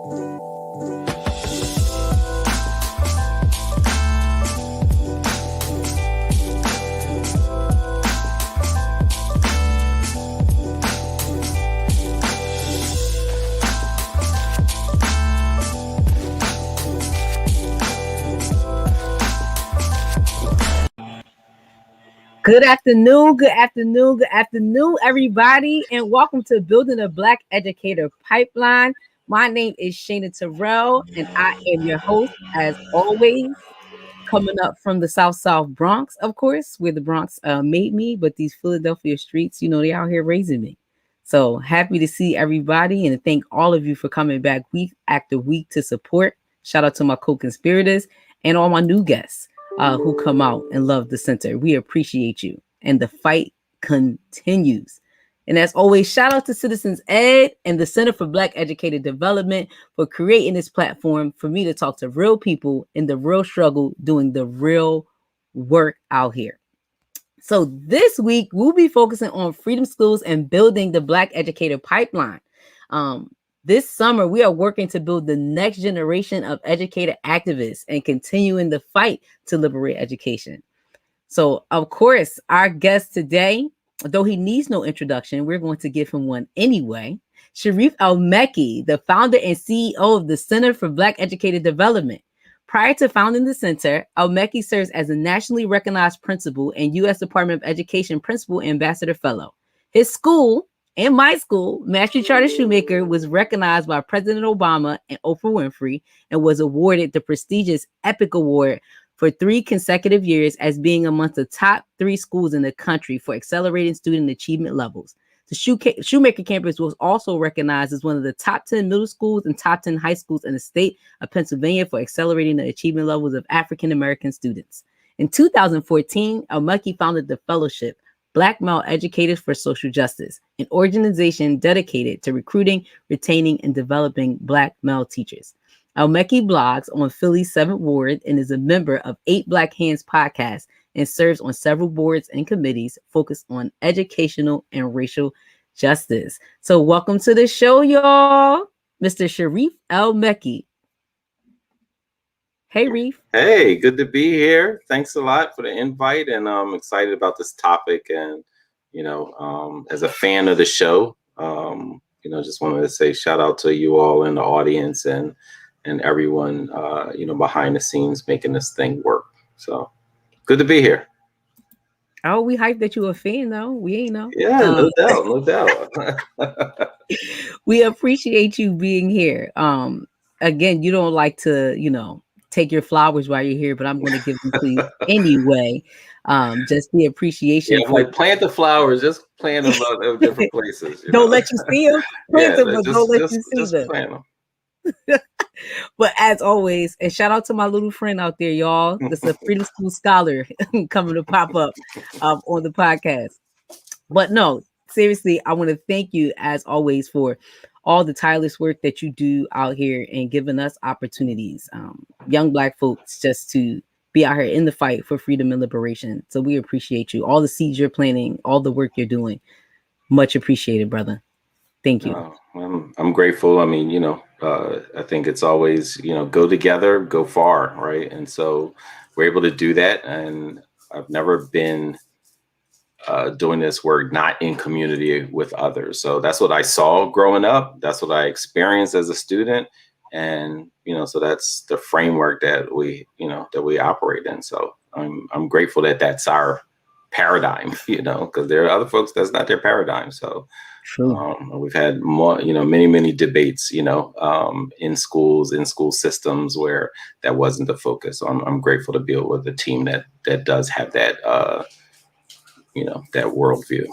Good afternoon, everybody, and welcome to Building a Black Educator Pipeline. My name is Shana Terrell, and I am your host, as always, coming up from the South Bronx, of course, where the Bronx made me, but these Philadelphia streets, they out here raising me. So happy to see everybody, and thank all of you for coming back week after week to support. Shout out to my co-conspirators and all my new guests who come out and love the center. We appreciate you. And the fight continues. And as always, shout out to Citizens Ed and the Center for Black Educator Development for creating this platform for me to talk to real people in the real struggle, doing the real work out here. So this week, we'll be focusing on freedom schools and building the Black Educator Pipeline. This summer, we are working to build the next generation of educator activists and continuing the fight to liberate education. So, of course, our guest today, though he needs no introduction, we're going to give him one anyway. Sharif El-Mekki, the founder and CEO of the Center for Black Educator Development. Prior to founding the center, El-Mekki serves as a nationally recognized principal and U.S. Department of Education Principal Ambassador Fellow. His school, and my school, Mastery Charter Shoemaker, was recognized by President Obama and Oprah Winfrey and was awarded the prestigious EPIC Award for 3 consecutive years as being among the top 3 schools in the country for accelerating student achievement levels. The Shoemaker campus was also recognized as one of the top 10 middle schools and top 10 high schools in the state of Pennsylvania for accelerating the achievement levels of African American students. In 2014, El-Mekki founded the Fellowship, Black Male Educators for Social Justice, an organization dedicated to recruiting, retaining, and developing Black male teachers. El-Mekki blogs on Philly's 7th Ward and is a member of 8 Black Hands podcasts and serves on several boards and committees focused on educational and racial justice. So welcome to the show, y'all, Mr. Sharif El-Mekki. Hey, Reef. Hey, good to be here. Thanks a lot for the invite, and I'm excited about this topic. And as a fan of the show, just wanted to say shout out to you all in the audience and everyone, behind the scenes making this thing work. So good to be here. Oh, we hyped that you a fan, though. We ain't know. Yeah, no doubt. We appreciate you being here. Again, you don't like to, take your flowers while you're here, but I'm going to give them to you anyway. Just the appreciation. Yeah, like plant the flowers, just plant them in different places. Don't let you see them. Plant them, but don't let you see them. Plant them. But as always, and shout out to my little friend out there, y'all. This is a Freedom School scholar coming to pop up on the podcast. But no, seriously, I want to thank you as always for all the tireless work that you do out here and giving us opportunities, young Black folks, just to be out here in the fight for freedom and liberation. So we appreciate you. All the seeds you're planting, all the work you're doing. Much appreciated, brother. Thank you. I'm grateful. I mean, I think it's always, go together, go far, right? And so we're able to do that. And I've never been doing this work not in community with others. So that's what I saw growing up. That's what I experienced as a student. And, so that's the framework that we operate in. So I'm grateful that that's our paradigm, because there are other folks that's not their paradigm. So we've had more, many debates, in schools, in school systems where that wasn't the focus. So I'm grateful to be with a team that does have that, that worldview,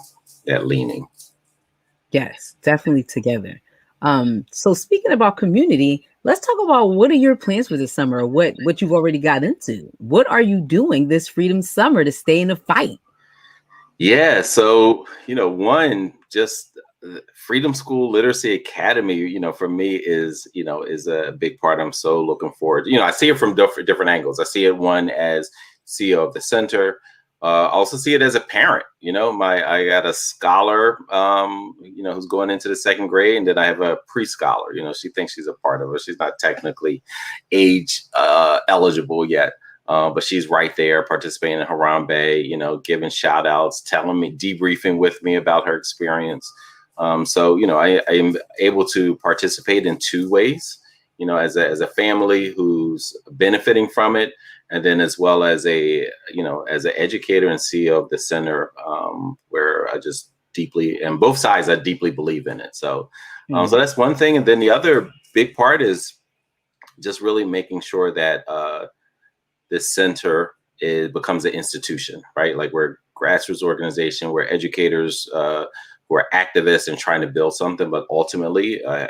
that leaning. Yes, definitely together. So speaking about community, let's talk about what are your plans for this summer, what you've already got into. What are you doing this Freedom Summer to stay in the fight? Yeah, so, one, just Freedom School Literacy Academy, for me is a big part. I'm so looking forward. I see it from different angles. I see it, one, as CEO of the center. Also see it as a parent. I got a scholar, who's going into the second grade, and then I have a pre-scholar. She thinks she's a part of it. She's not technically age eligible yet. But she's right there participating in Harambe, giving shout outs, telling me, debriefing with me about her experience. So, I am able to participate in two ways, as a family who's benefiting from it. And then as well as as an educator and CEO of the center, where I just deeply, and both sides, I deeply believe in it. So, so that's one thing. And then the other big part is just really making sure that, this center becomes an institution, right? Like we're a grassroots organization, we're educators, who are activists and trying to build something. But ultimately, I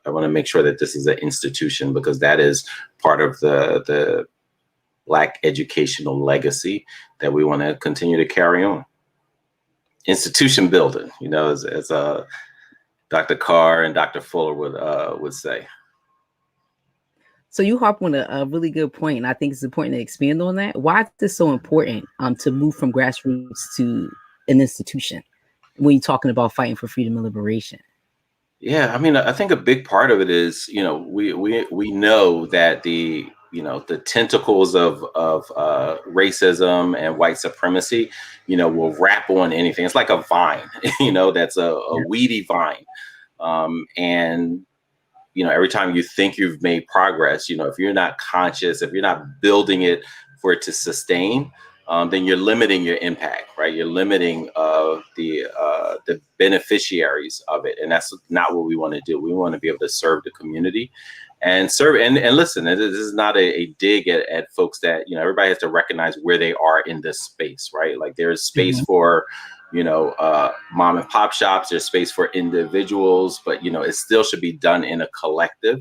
want to make sure that this is an institution, because that is part of the Black educational legacy that we want to continue to carry on. Institution building, as Dr. Carr and Dr. Fuller would say. So you harp on a really good point, and I think it's important to expand on that. Why is this so important to move from grassroots to an institution when you're talking about fighting for freedom and liberation? Yeah, I mean, I think a big part of it is, we know that the tentacles of racism and white supremacy, will wrap on anything. It's like a vine, that's a weedy vine, and every time you think you've made progress, if you're not conscious, if you're not building it for it to sustain, then you're limiting your impact, right? You're limiting the beneficiaries of it, and that's not what we want to do. We want to be able to serve the community and serve. And listen, this is not a dig at folks that everybody has to recognize where they are in this space, right? Like there's space for mom and pop shops, there's space for individuals, but it still should be done in a collective.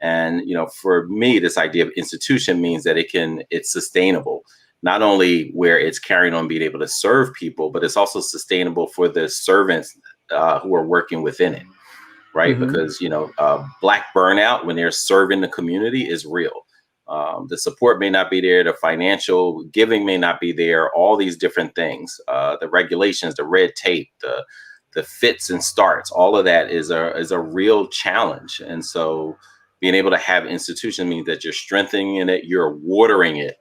And for me, this idea of institution means that it's sustainable, not only where it's carrying on being able to serve people, but it's also sustainable for the servants who are working within it, right? Because Black burnout when they're serving the community is real. The support may not be there, the financial giving may not be there, all these different things, the regulations, the red tape, the fits and starts, all of that is a real challenge. And so being able to have institutions means that you're strengthening it, you're watering it,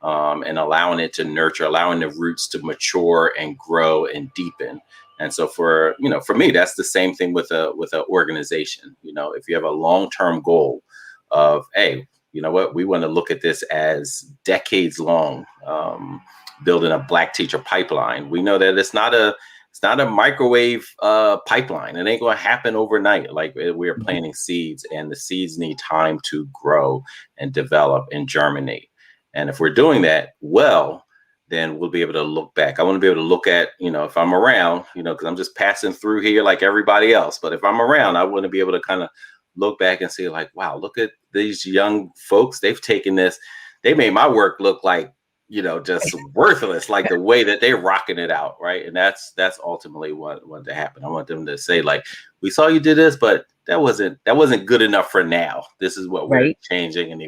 and allowing it to nurture, allowing the roots to mature and grow and deepen. And so for me, that's the same thing with an organization. If you have a long-term goal of, hey, you know what, we want to look at this as decades long, building a Black teacher pipeline. We know that it's not a microwave pipeline. It ain't going to happen overnight. Like we're planting seeds, and the seeds need time to grow and develop and germinate. And if we're doing that well, then we'll be able to look back. I want to be able to look at, if I'm around, because I'm just passing through here like everybody else. But if I'm around, I want to be able to kind of look back and see like, wow, look at these young folks. They've taken this. They made my work look like, just worthless, like the way that they're rocking it out. Right. And that's ultimately what to happen. I want them to say like, we saw you did this, but that wasn't good enough for now. This is what we're changing and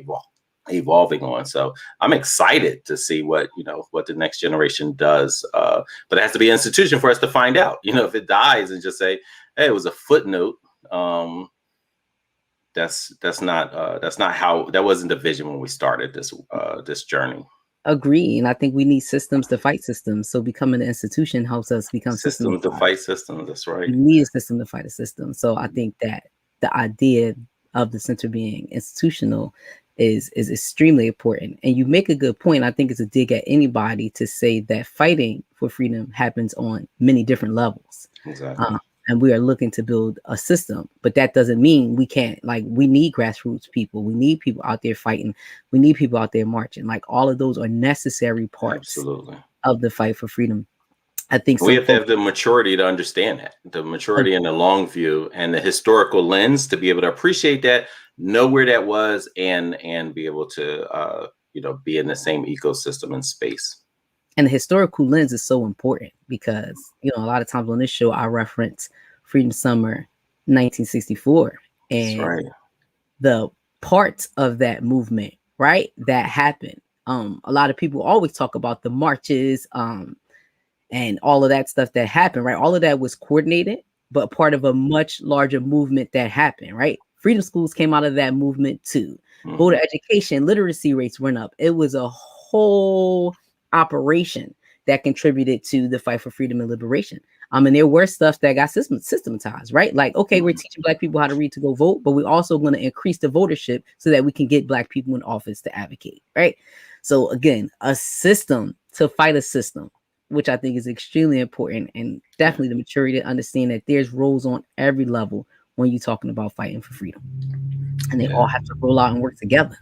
evolving on. So I'm excited to see what the next generation does. But it has to be an institution for us to find out. If it dies and just say, hey, it was a footnote. That's not how, that wasn't the vision when we started this journey. Agree. And I think we need systems to fight systems. So becoming an institution helps us become systems to fight systems. That's right. We need a system to fight a system. So I think that the idea of the center being institutional is extremely important. And you make a good point. I think it's a dig at anybody to say that fighting for freedom happens on many different levels. Exactly. And we are looking to build a system, but that doesn't mean we can't, we need grassroots people. We need people out there fighting. We need people out there marching. Like all of those are necessary parts of the fight for freedom. I think we have to have the maturity to understand that, the maturity and the long view and the historical lens to be able to appreciate that, know where that was, and be able to, be in the same ecosystem and space. And the historical lens is so important because, a lot of times on this show, I reference Freedom Summer 1964 and the parts of that movement, right, that happened. A lot of people always talk about the marches and all of that stuff that happened, right? All of that was coordinated but part of a much larger movement that happened, right? Freedom schools came out of that movement too. Voter education, literacy rates went up. It was a whole operation that contributed to the fight for freedom and liberation. And there were stuff that got systematized, right? Like, okay, we're teaching Black people how to read to go vote, but we're also going to increase the votership so that we can get Black people in office to advocate, right? So again, a system to fight a system, which I think is extremely important, and definitely the maturity to understand that there's roles on every level when you're talking about fighting for freedom, and they all have to roll out and work together.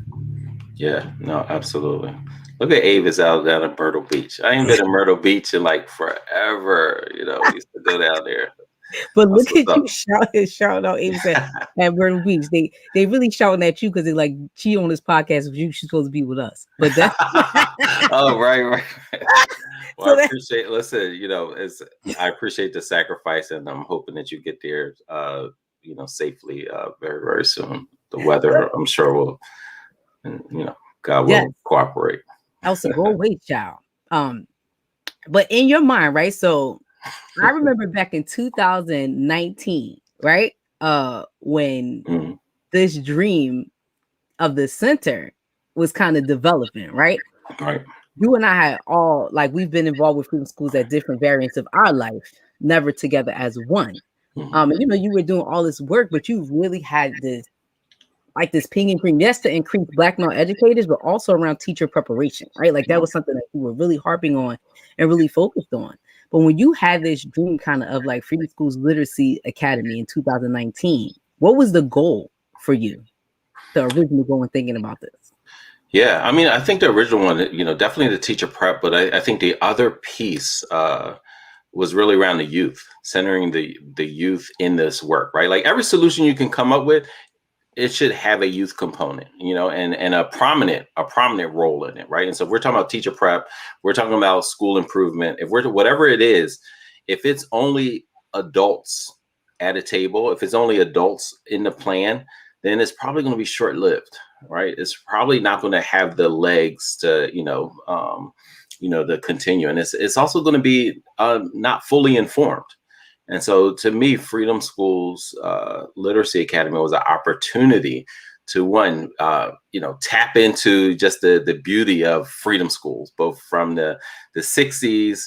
Yeah, no, absolutely. Look at Avis out down at Myrtle Beach. I ain't been in Myrtle Beach in like forever. We used to go down there. But That's look what's at you up. shouting out Amos at Myrtle Beach. They really shouting at you because they like, she on this podcast with you, she's supposed to be with us. But that's Oh, right. Well, so I that, appreciate. Listen, I appreciate the sacrifice, and I'm hoping that you get there, safely, very, very soon. The weather, I'm sure, will, and God yes, will cooperate. Elsa, go away, child. But in your mind, right? So I remember back in 2019, right? When Mhm. this dream of the center was kind of developing, right? Right. You and I had all like we've been involved with freedom schools at different variants of our life, never together as one. Mhm. And you were doing all this work, but you really had this ping and cream, yes, to increase Black male educators, but also around teacher preparation, right? Like that was something that you were really harping on and really focused on. But when you had this dream kind of like Freedom Schools Literacy Academy in 2019, what was the goal for you, the original goal in thinking about this? Yeah, I mean, I think the original one, definitely the teacher prep, but I think the other piece was really around the youth, centering the youth in this work, right? Like every solution you can come up with, it should have a youth component, and a prominent role in it, right? And so if we're talking about teacher prep, we're talking about school improvement. If we're whatever it is, if it's only adults at a table, if it's only adults in the plan, then it's probably going to be short lived, right? It's probably not going to have the legs to, to continue, and it's also going to be not fully informed. And so to me, Freedom Schools Literacy Academy was an opportunity to tap into just the beauty of freedom schools, both from the 60s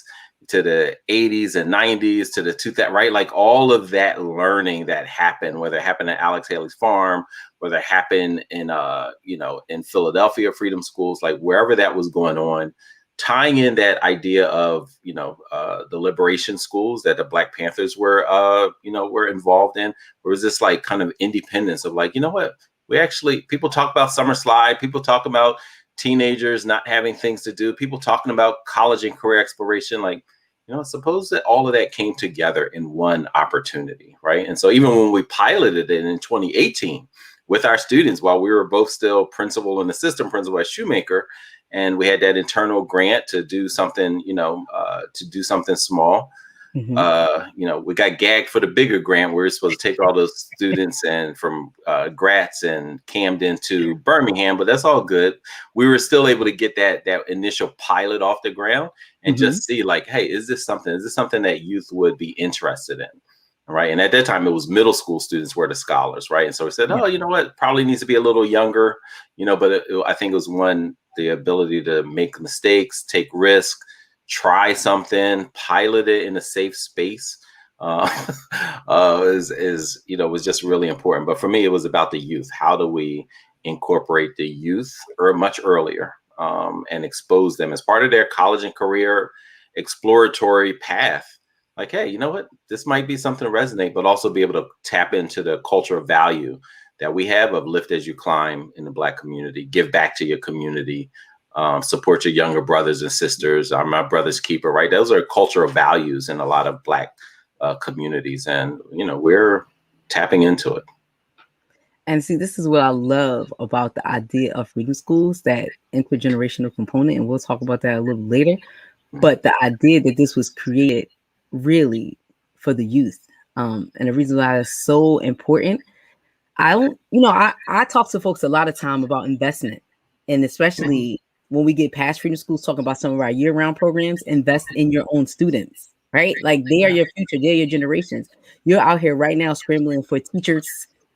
to the 80s and 90s to the 2000s, right? Like all of that learning that happened, whether it happened at Alex Haley's farm, whether it happened in Philadelphia Freedom Schools, like wherever that was going on, tying in that idea of the liberation schools that the Black Panthers were involved in, where it was this like kind of independence of like, what, people talk about summer slide, people talk about teenagers not having things to do, people talking about college and career exploration, like, suppose that all of that came together in one opportunity, right? And so even when we piloted it in 2018 with our students, while we were both still principal and assistant principal at Shoemaker, and we had that internal grant to do something, small. We got gagged for the bigger grant. We were supposed to take all those students and from Gratz and Camden to Birmingham, but that's all good. We were still able to get that initial pilot off the ground and just see like, hey, is this something that youth would be interested in? Right. And at that time, it was middle school students were the scholars. Right. And so we said, oh, you know what, probably needs to be a little younger, but I think it was the ability to make mistakes, take risk, try something, pilot it in a safe space was just really important. But for me, it was about the youth. How do we incorporate the youth much earlier and expose them as part of their college and career exploratory path? Like, hey, you know what? This might be something to resonate, but also be able to tap into the cultural value that we have of lift as you climb in the Black community, give back to your community, support your younger brothers and sisters. I'm my brother's keeper, right? Those are cultural values in a lot of Black communities, and we're tapping into it. And see, this is what I love about the idea of freedom schools, that intergenerational component, and we'll talk about that a little later. But the idea that this was created really for the youth, and the reason why it's so important. I don't, I talk to folks a lot of time about investment, and especially when we get past freedom schools, talking about some of our year-round programs, invest in your own students, right? Like they are your future, they're your generations. You're out here right now scrambling for teachers,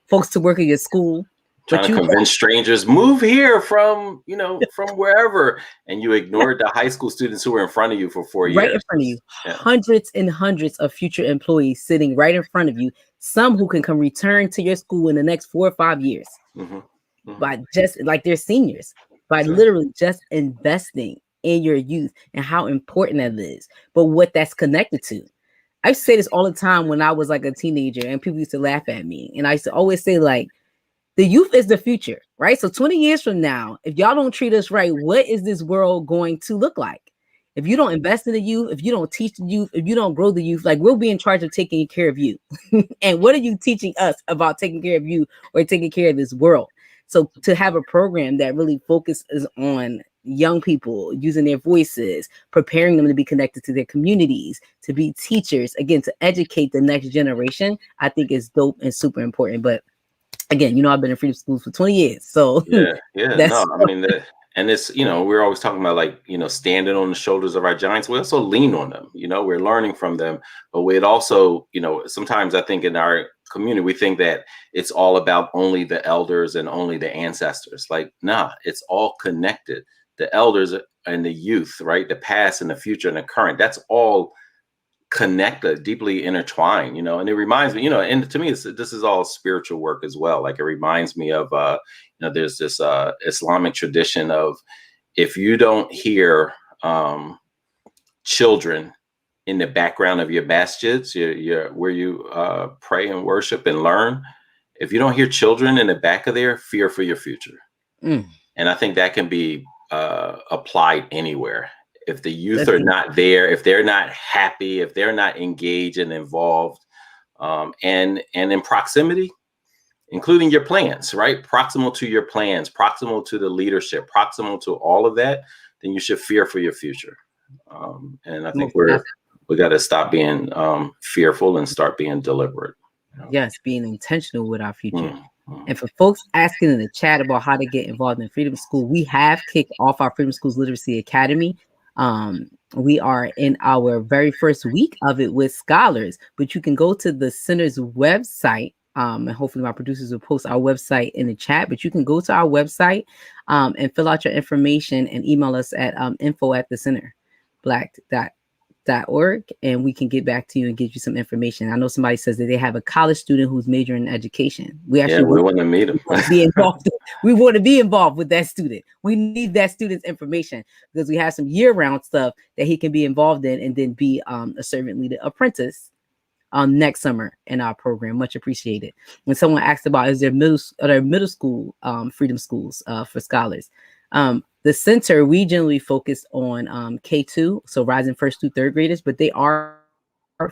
folks to work at your school, Trying but to you convince strangers, move here from, you know, from wherever. And you ignored the high school students who were in front of you for 4 right in years. front of you, Yeah. hundreds and hundreds of future employees sitting right in front of you, some who can come return to your school in the next 4 or 5 years Mm-hmm. Mm-hmm. by just like they're seniors, by Exactly. literally just investing in your youth and how important that is, but what that's connected to. I say this all the time when I was like a teenager and people used to laugh at me. And I used to always say, like, the youth is the future, right? So 20 years from now, if y'all don't treat us right, what is this world going to look like? If you don't invest in the youth, if you don't teach the youth, if you don't grow the youth, like we'll be in charge of taking care of you. And what are you teaching us about taking care of you or taking care of this world? So to have a program that really focuses on young people using their voices, preparing them to be connected to their communities, to be teachers, again, to educate the next generation, I think is dope and super important. But again, I've been in freedom schools for 20 years. So Yeah, yeah, no, that's I mean that, and it's, we're always talking about, like, standing on the shoulders of our giants. We also lean on them. We're learning from them, but we'd also, sometimes I think in our community we think that it's all about only the elders and only the ancestors. Like, nah, it's all connected. The elders and the youth, right? The past and the future and the current. That's all connected, deeply intertwined, and it reminds me, and to me, this is all spiritual work as well. Like, it reminds me of, there's this Islamic tradition of, if you don't hear children in the background of your masjids, your where you pray and worship and learn, if you don't hear children in the back of there, fear for your future. mm, And I think that can be applied anywhere. If the youth that's are deep. not there, if they're not happy, if they're not engaged and involved, and in proximity, including your plans, right? Proximal to your plans, proximal to the leadership, proximal to all of that, then you should fear for your future. And I think Most definitely. we got to stop being fearful and start being deliberate. Yes, being intentional with our future. Mm, mm. And for folks asking in the chat about how to get involved in Freedom School, we have kicked off our Freedom Schools Literacy Academy. We are in our very first week of it with scholars, but you can go to the center's website. And hopefully my producers will post our website in the chat, but you can go to our website and fill out your information and email us at info@thecenterblack.org, and we can get back to you and get you some information. I know somebody says that they have a college student who's majoring in education. We Yeah, actually we want to meet them. be involved. We want to be involved with that student. We need that student's information because we have some year-round stuff that he can be involved in and then be a servant leader apprentice next summer in our program. Much appreciated. When someone asked about is there middle school freedom schools for scholars, the center, we generally focus on K2, so rising first through third graders, but they are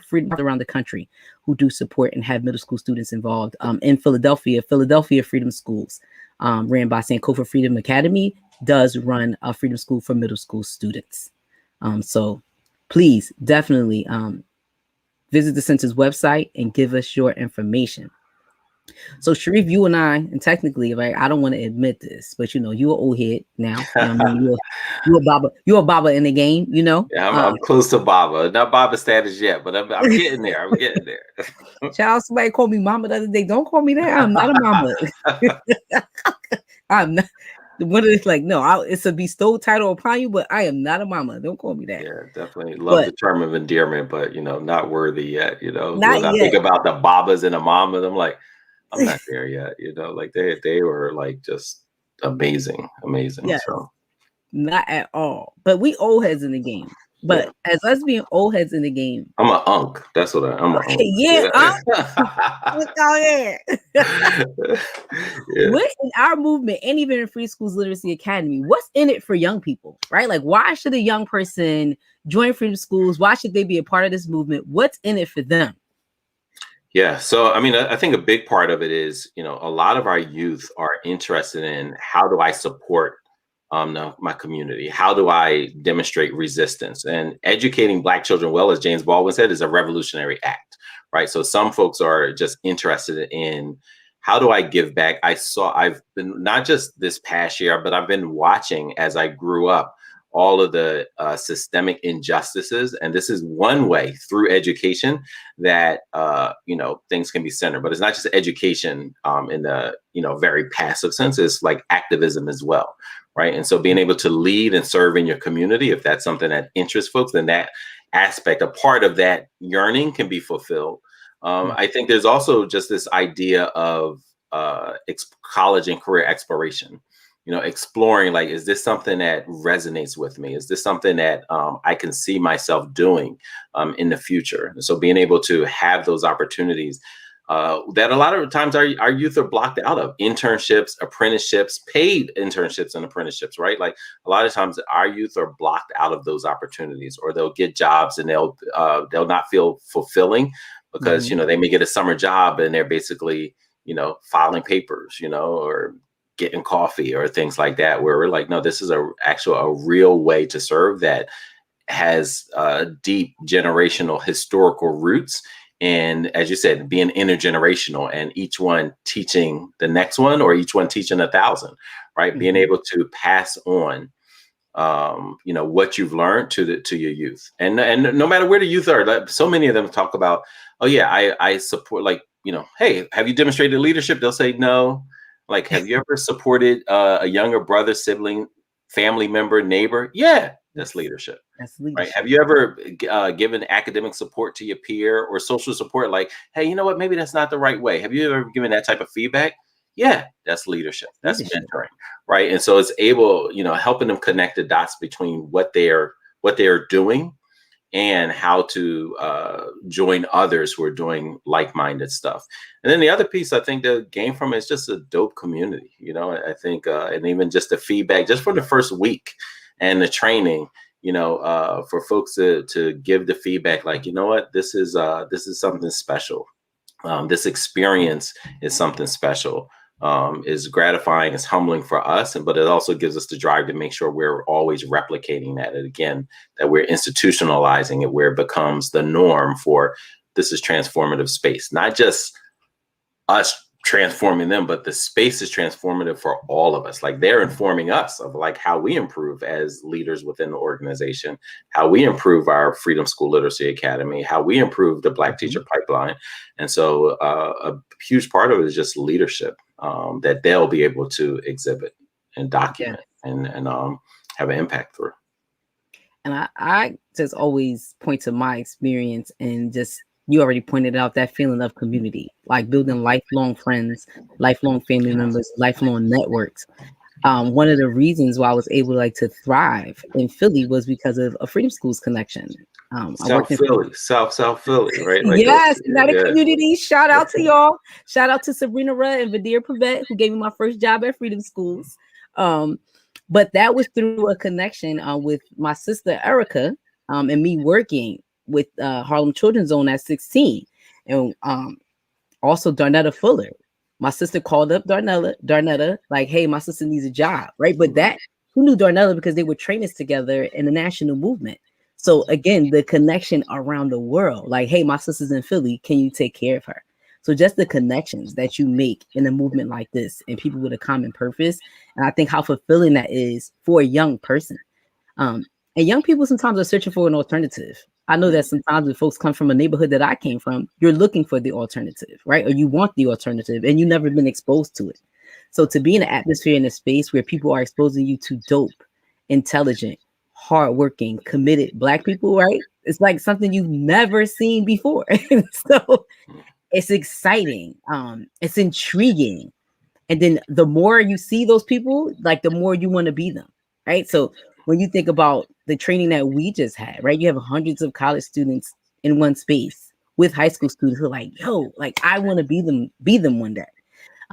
freedom around the country who do support and have middle school students involved. In Philadelphia Freedom Schools, ran by Sankofa Freedom Academy, does run a freedom school for middle school students. So please definitely visit the center's website and give us your information. So Sharif, you and I, and technically, right, I don't want to admit this, but you're an old head now. I mean? You're a Baba in the game, Yeah, I'm close to Baba. Not Baba status yet, but I'm getting there. I'm getting there. Child, somebody called me mama the other day. Don't call me that. I'm not a mama. I'm not. What is like? No, it's a bestowed title upon you, but I am not a mama. Don't call me that. Yeah, definitely love the term of endearment, but not worthy yet. Not When I yet. think about the Babas and the Mamas, I'm like, I'm not there yet. Like they were like just amazing. Yes. So Not at all. But we old heads in the game. But as us being old heads in the game, I'm an unk. That's what I'm. Okay, an unk. yeah. Look out here. Yeah. What in our movement, and even in Free Schools Literacy Academy, what's in it for young people, right? Like, why should a young person join Freedom Schools? Why should they be a part of this movement? What's in it for them? Yeah. So, I mean, I think a big part of it is, a lot of our youth are interested in how do I support my community? How do I demonstrate resistance? And educating Black children well, as James Baldwin said, is a revolutionary act, right? So some folks are just interested in how do I give back? I've been, not just this past year, but I've been watching as I grew up, all of the systemic injustices. And this is one way through education that, things can be centered. But it's not just education in the, very passive sense. It's like activism as well. Right. And so being able to lead and serve in your community, if that's something that interests folks, then that aspect, a part of that yearning can be fulfilled. I think there's also just this idea of college and career exploration, exploring, like, is this something that resonates with me? Is this something that I can see myself doing in the future? And so being able to have those opportunities that a lot of times our youth are blocked out of: internships, apprenticeships, paid internships and apprenticeships, right? Like, a lot of times our youth are blocked out of those opportunities, or they'll get jobs and they'll not feel fulfilling because, they may get a summer job and they're basically, filing papers, or getting coffee or things like that, where we're like, no, this is a real way to serve that has deep generational historical roots. And as you said, being intergenerational, and each one teaching the next one, or each one teaching 1,000, right? Being able to pass on, what you've learned to your youth, and no matter where the youth are, like, so many of them talk about, oh yeah, I support, like, hey, have you demonstrated leadership? They'll say no. Like, have you ever supported a younger brother, sibling, family member, neighbor? Yeah, that's leadership. That's leadership. Right. Have you ever given academic support to your peer, or social support? Like, hey, you know what? Maybe that's not the right way. Have you ever given that type of feedback? Yeah, that's leadership. That's mentoring. Right. And so it's able, helping them connect the dots between what they're doing and how to join others who are doing like-minded stuff. And then the other piece I think the gain from it is just a dope community. I think, and even just the feedback, just from the first week and the training, for folks to give the feedback, like, you know what, this is something special. This experience is something special. Is gratifying, is humbling for us, but it also gives us the drive to make sure we're always replicating that. And again, that we're institutionalizing it, where it becomes the norm for, this is transformative space, not just us transforming them, but the space is transformative for all of us. Like, they're informing us of, like, how we improve as leaders within the organization, how we improve our Freedom School Literacy Academy, how we improve the Black Teacher Pipeline. And so a huge part of it is just leadership that they'll be able to exhibit and document and have an impact through. And I just always point to my experience, and just, you already pointed out that feeling of community, like building lifelong friends, lifelong family members, lifelong networks. One of the reasons why I was able to thrive in Philly was because of a Freedom Schools connection. South Philly, right? Like, yes, that community. Shout out to y'all. Shout out to Sabrina Rudd and Vadir Pavet, who gave me my first job at Freedom Schools. But that was through a connection with my sister Erica, and me working with Harlem Children's Zone at 16, and also Darnetta Fuller. My sister called up Darnetta, like, hey, my sister needs a job, right? But that, who knew Darnetta? Because they were trainers together in the national movement. So again, the connection around the world, like, hey, my sister's in Philly, can you take care of her? So just the connections that you make in a movement like this, and people with a common purpose. And I think how fulfilling that is for a young person. And young people sometimes are searching for an alternative. I know that sometimes when folks come from a neighborhood that I came from, you're looking for the alternative, right? Or you want the alternative, and you've never been exposed to it. So to be in an atmosphere, in a space where people are exposing you to dope, intelligent, hardworking, committed Black people, right? It's like something you've never seen before. So it's exciting. It's intriguing. And then the more you see those people, like, the more you want to be them, right? So when you think about the training that we just had, right? You have hundreds of college students in one space with high school students who are like, yo, like, I want to be them one day.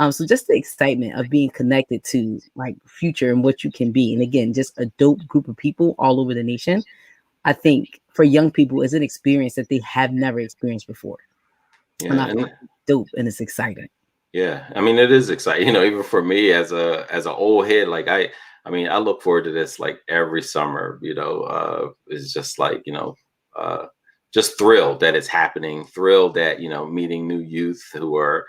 So just the excitement of being connected to, like, future and what you can be. And again, just a dope group of people all over the nation. I think for young people, is an experience that they have never experienced before. Yeah, and I think it's dope, and it's exciting. Yeah, I mean, it is exciting. Even for me as an old head, like, I look forward to this, like, every summer. It's just like, just thrilled that it's happening. Thrilled that, meeting new youth who are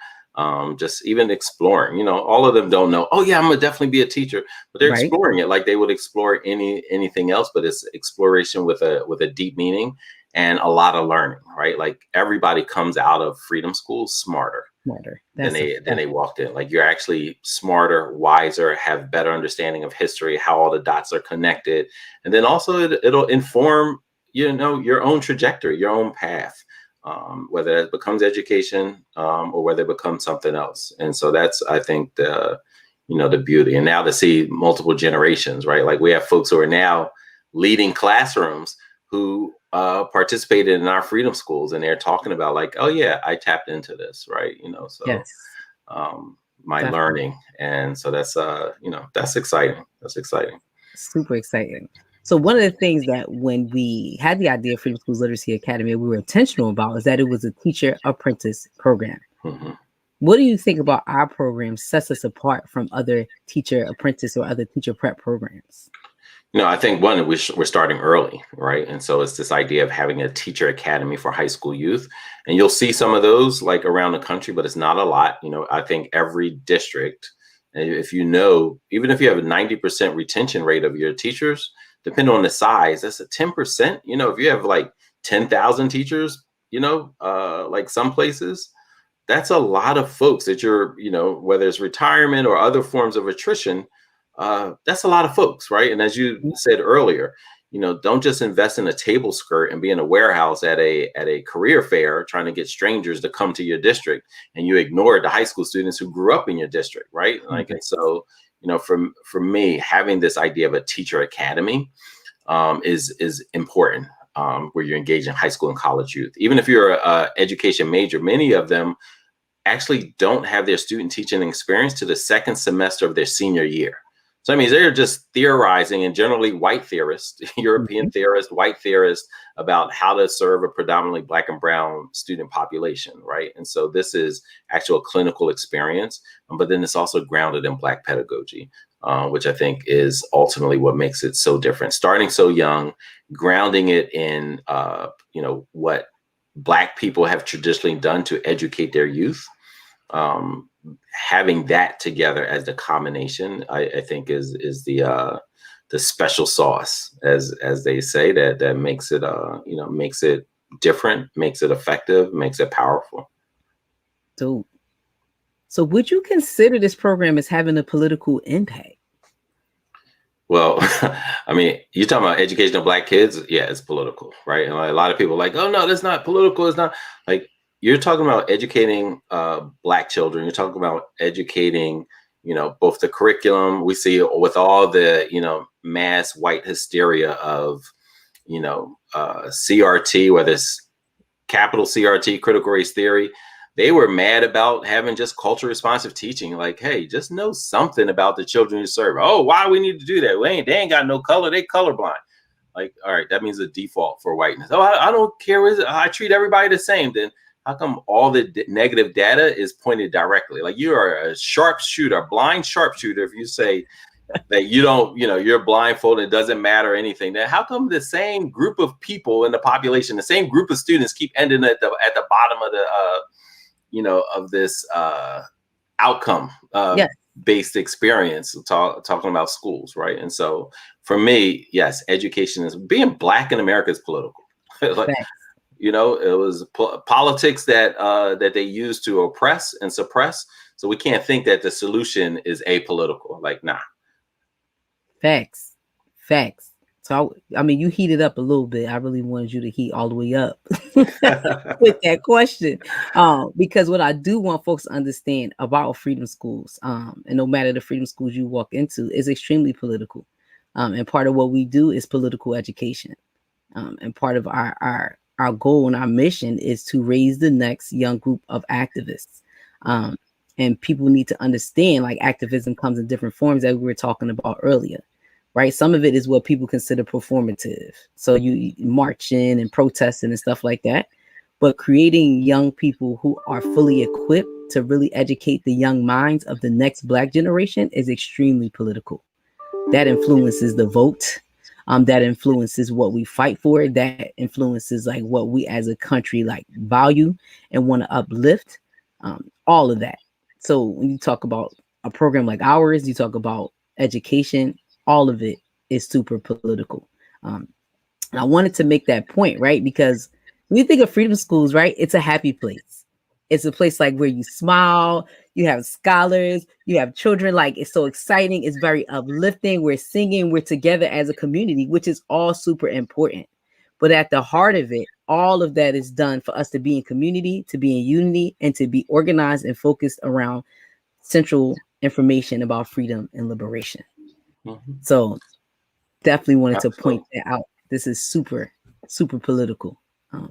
just even exploring. All of them don't know, oh yeah, I'm gonna definitely be a teacher, but they're Right. exploring it like they would explore anything else. But it's exploration with a deep meaning and a lot of learning, right? Like everybody comes out of freedom schools smarter Smarter. than That's a they walked in. Like you're actually smarter, wiser, have better understanding of history, how all the dots are connected, and then also it'll inform your own trajectory, your own path, whether it becomes education or whether it becomes something else. And so that's, I think, the beauty. And now to see multiple generations, right? Like we have folks who are now leading classrooms who participated in our freedom schools, and they're talking about like, oh yeah, I tapped into this, right? So yes. my Definitely. learning. And so that's that's exciting. That's exciting. Super exciting. So one of the things that when we had the idea of Freedom Schools Literacy Academy, we were intentional about is that it was a teacher apprentice program. Mm-hmm. What do you think about our program sets us apart from other teacher apprentice or other teacher prep programs? I think one, we're starting early, right? And so it's this idea of having a teacher academy for high school youth. And you'll see some of those like around the country, but it's not a lot. I think every district, if even if you have a 90% retention rate of your teachers, depending on the size, that's a 10%. If you have like 10,000 teachers, like some places, that's a lot of folks that you're, whether it's retirement or other forms of attrition, that's a lot of folks, right? And as you said earlier, don't just invest in a table skirt and be in a warehouse at a career fair trying to get strangers to come to your district, and you ignore the high school students who grew up in your district, right? Like, and so, for me, having this idea of a teacher academy is important. Where you're engaging high school and college youth, even if you're a education major, many of them actually don't have their student teaching experience to the second semester of their senior year. So, I mean, they're just theorizing, and generally white theorists, European theorists, white theorists, about how to serve a predominantly Black and brown student population, right? And so this is actual clinical experience, but then it's also grounded in Black pedagogy, which I think is ultimately what makes it so different. Starting so young, grounding it in, what Black people have traditionally done to educate their youth. Having that together as the combination, I think is the special sauce, as they say, that makes it makes it different, makes it effective, makes it powerful. So would you consider this program as having a political impact? Well, I mean, you're talking about education of Black kids. Yeah, it's political, right? And a lot of people are like, oh no, that's not political. It's not. Like, you're talking about educating Black children. You're talking about educating, both the curriculum we see with all the, mass white hysteria of, CRT, whether it's capital CRT, critical race theory. They were mad about having just culture responsive teaching. Like, hey, just know something about the children you serve. Oh, why we need to do that? They ain't got no color. They colorblind. Like, all right, that means a default for whiteness. Oh, I don't care. I treat everybody the same. Then how come all the negative data is pointed directly? Like, you are a sharpshooter, a blind sharpshooter. If you say that you don't, you're blindfolded, it doesn't matter anything, then how come the same group of people in the population, the same group of students keep ending at the bottom of the, of this outcome based experience, talking about schools, right? And so for me, yes, education is, being Black in America is political. Like, it was politics that they used to oppress and suppress. So we can't think that the solution is apolitical. Like, nah. Facts. So, I mean, you heated up a little bit. I really wanted you to heat all the way up with that question. Because what I do want folks to understand about freedom schools, and no matter the freedom schools you walk into, is extremely political. And part of what we do is political education. And part of our goal and our mission is to raise the next young group of activists. And people need to understand, like, activism comes in different forms that we were talking about earlier. Right. Some of it is what people consider performative. So you marching and protesting and stuff like that. But creating young people who are fully equipped to really educate the young minds of the next Black generation is extremely political. That influences the vote. That influences what we fight for. That influences like what we as a country like value and want to uplift. all of that. So when you talk about a program like ours, you talk about education, all of it is super political. Um, and I wanted to make that point, right? Because when you think of freedom schools, right, it's a happy place. It's a place like where you smile, you have scholars, you have children. Like it's so exciting. It's very uplifting. We're singing, we're together as a community, which is all super important. But at the heart of it, all of that is done for us to be in community, to be in unity, and to be organized and focused around central information about freedom and liberation. Mhm. So definitely wanted to point Absolutely. that out. This is super, super political.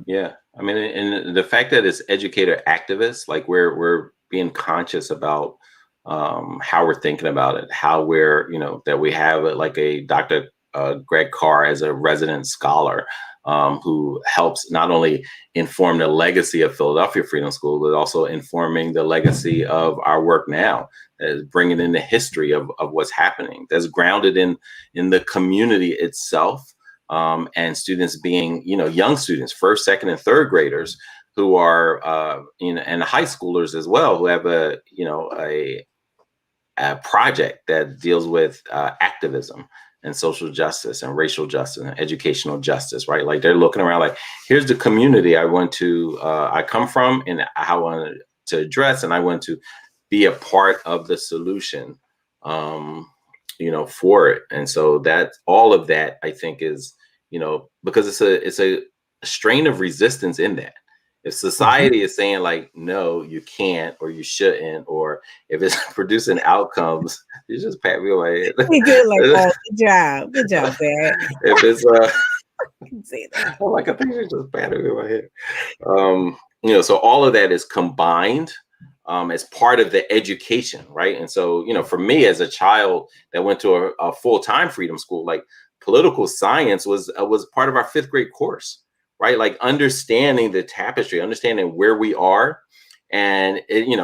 Yeah, I mean, and the fact that it's educator activists, like we're being conscious about how we're thinking about it, how we're, that we have like a Dr. Greg Carr as a resident scholar who helps not only inform the legacy of Philadelphia Freedom School, but also informing the legacy of our work now, bringing in the history of what's happening. That's grounded in the community itself, and students being, young students, first, second, and third graders who are, and high schoolers as well, who have a project that deals with activism and social justice and racial justice and educational justice, right? Like they're looking around like, here's the community I come from and I want to address, and I want to be a part of the solution, for it. And so that all of that, I think, is, because it's a strain of resistance in that. If Mhm. society is saying like, no, you can't, or you shouldn't, or if it's producing outcomes, you just pat me on my We good, like, head. oh, good job, Dad. If it's I can say that. I'm like, I think you just patted me on my head. So all of that is combined as part of the education, right? And so, for me as a child that went to a full-time freedom school, like political science was part of our fifth grade course, right? Like understanding the tapestry, understanding where we are. And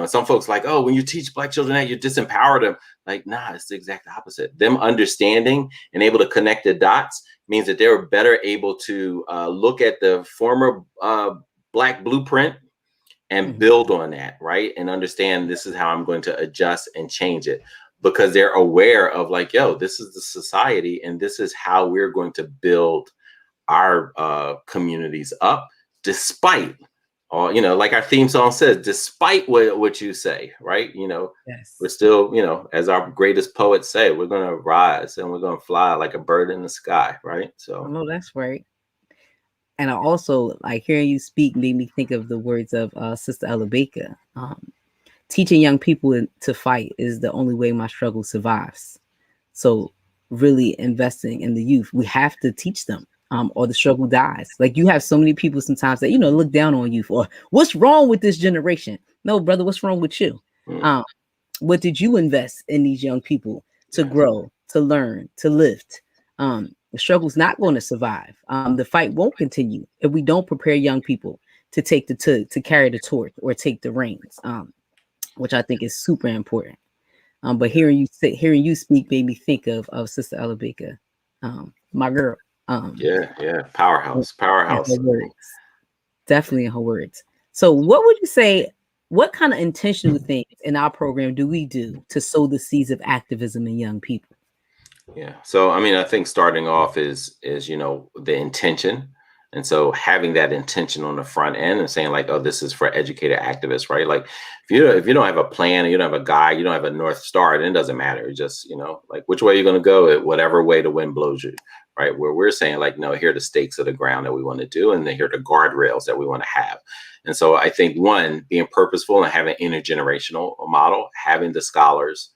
some folks like, oh, when you teach Black children that, you disempower them. Like, nah, it's the exact opposite. Them understanding and able to connect the dots means that they were better able to look at the former Black blueprint and Mhm. build on that, right? And understand this is how I'm going to adjust and change it, because they're aware of like, yo, this is the society and this is how we're going to build our communities up, despite all, like our theme song says, despite what you say, right? We're Yes. still, as our greatest poets say, we're going to rise and we're going to fly like a bird in the sky, right? I So know that's right. And I also like hearing you speak made me think of the words of Sister Ella Baker. Teaching young people to fight is the only way my struggle survives. So really investing in the youth, we have to teach them, or the struggle dies. Like you have so many people sometimes that look down on youth, or what's wrong with this generation? No, brother, what's wrong with you? mm, Um, what did you invest in these young people to yes. grow, to learn, to lift? The struggle's not going to survive. The fight won't continue if we don't prepare young people to take to carry the torch or take the reins, which I think is super important. But Yeah, hearing you speak made me think of Sister Ella Baker, my girl, yeah, yeah. and Powerhouse. her words, definitely in her words. So, what would you say? What kind of intentional things in our program do we do to sow the seeds of activism in young people? Yeah. So I mean, I think starting off is the intention. And so having that intention on the front end and saying like, oh, this is for educator activists, right? Like if you don't have a plan, you don't have a guide, you don't have a North Star, then it doesn't matter. It's just, like which way you're gonna go, whatever way the wind blows you, right? Where we're saying like, no, here are the stakes of the ground that we want to do, and then here are the guardrails that we want to have. And so I think one, being purposeful and having an intergenerational model, having the scholars,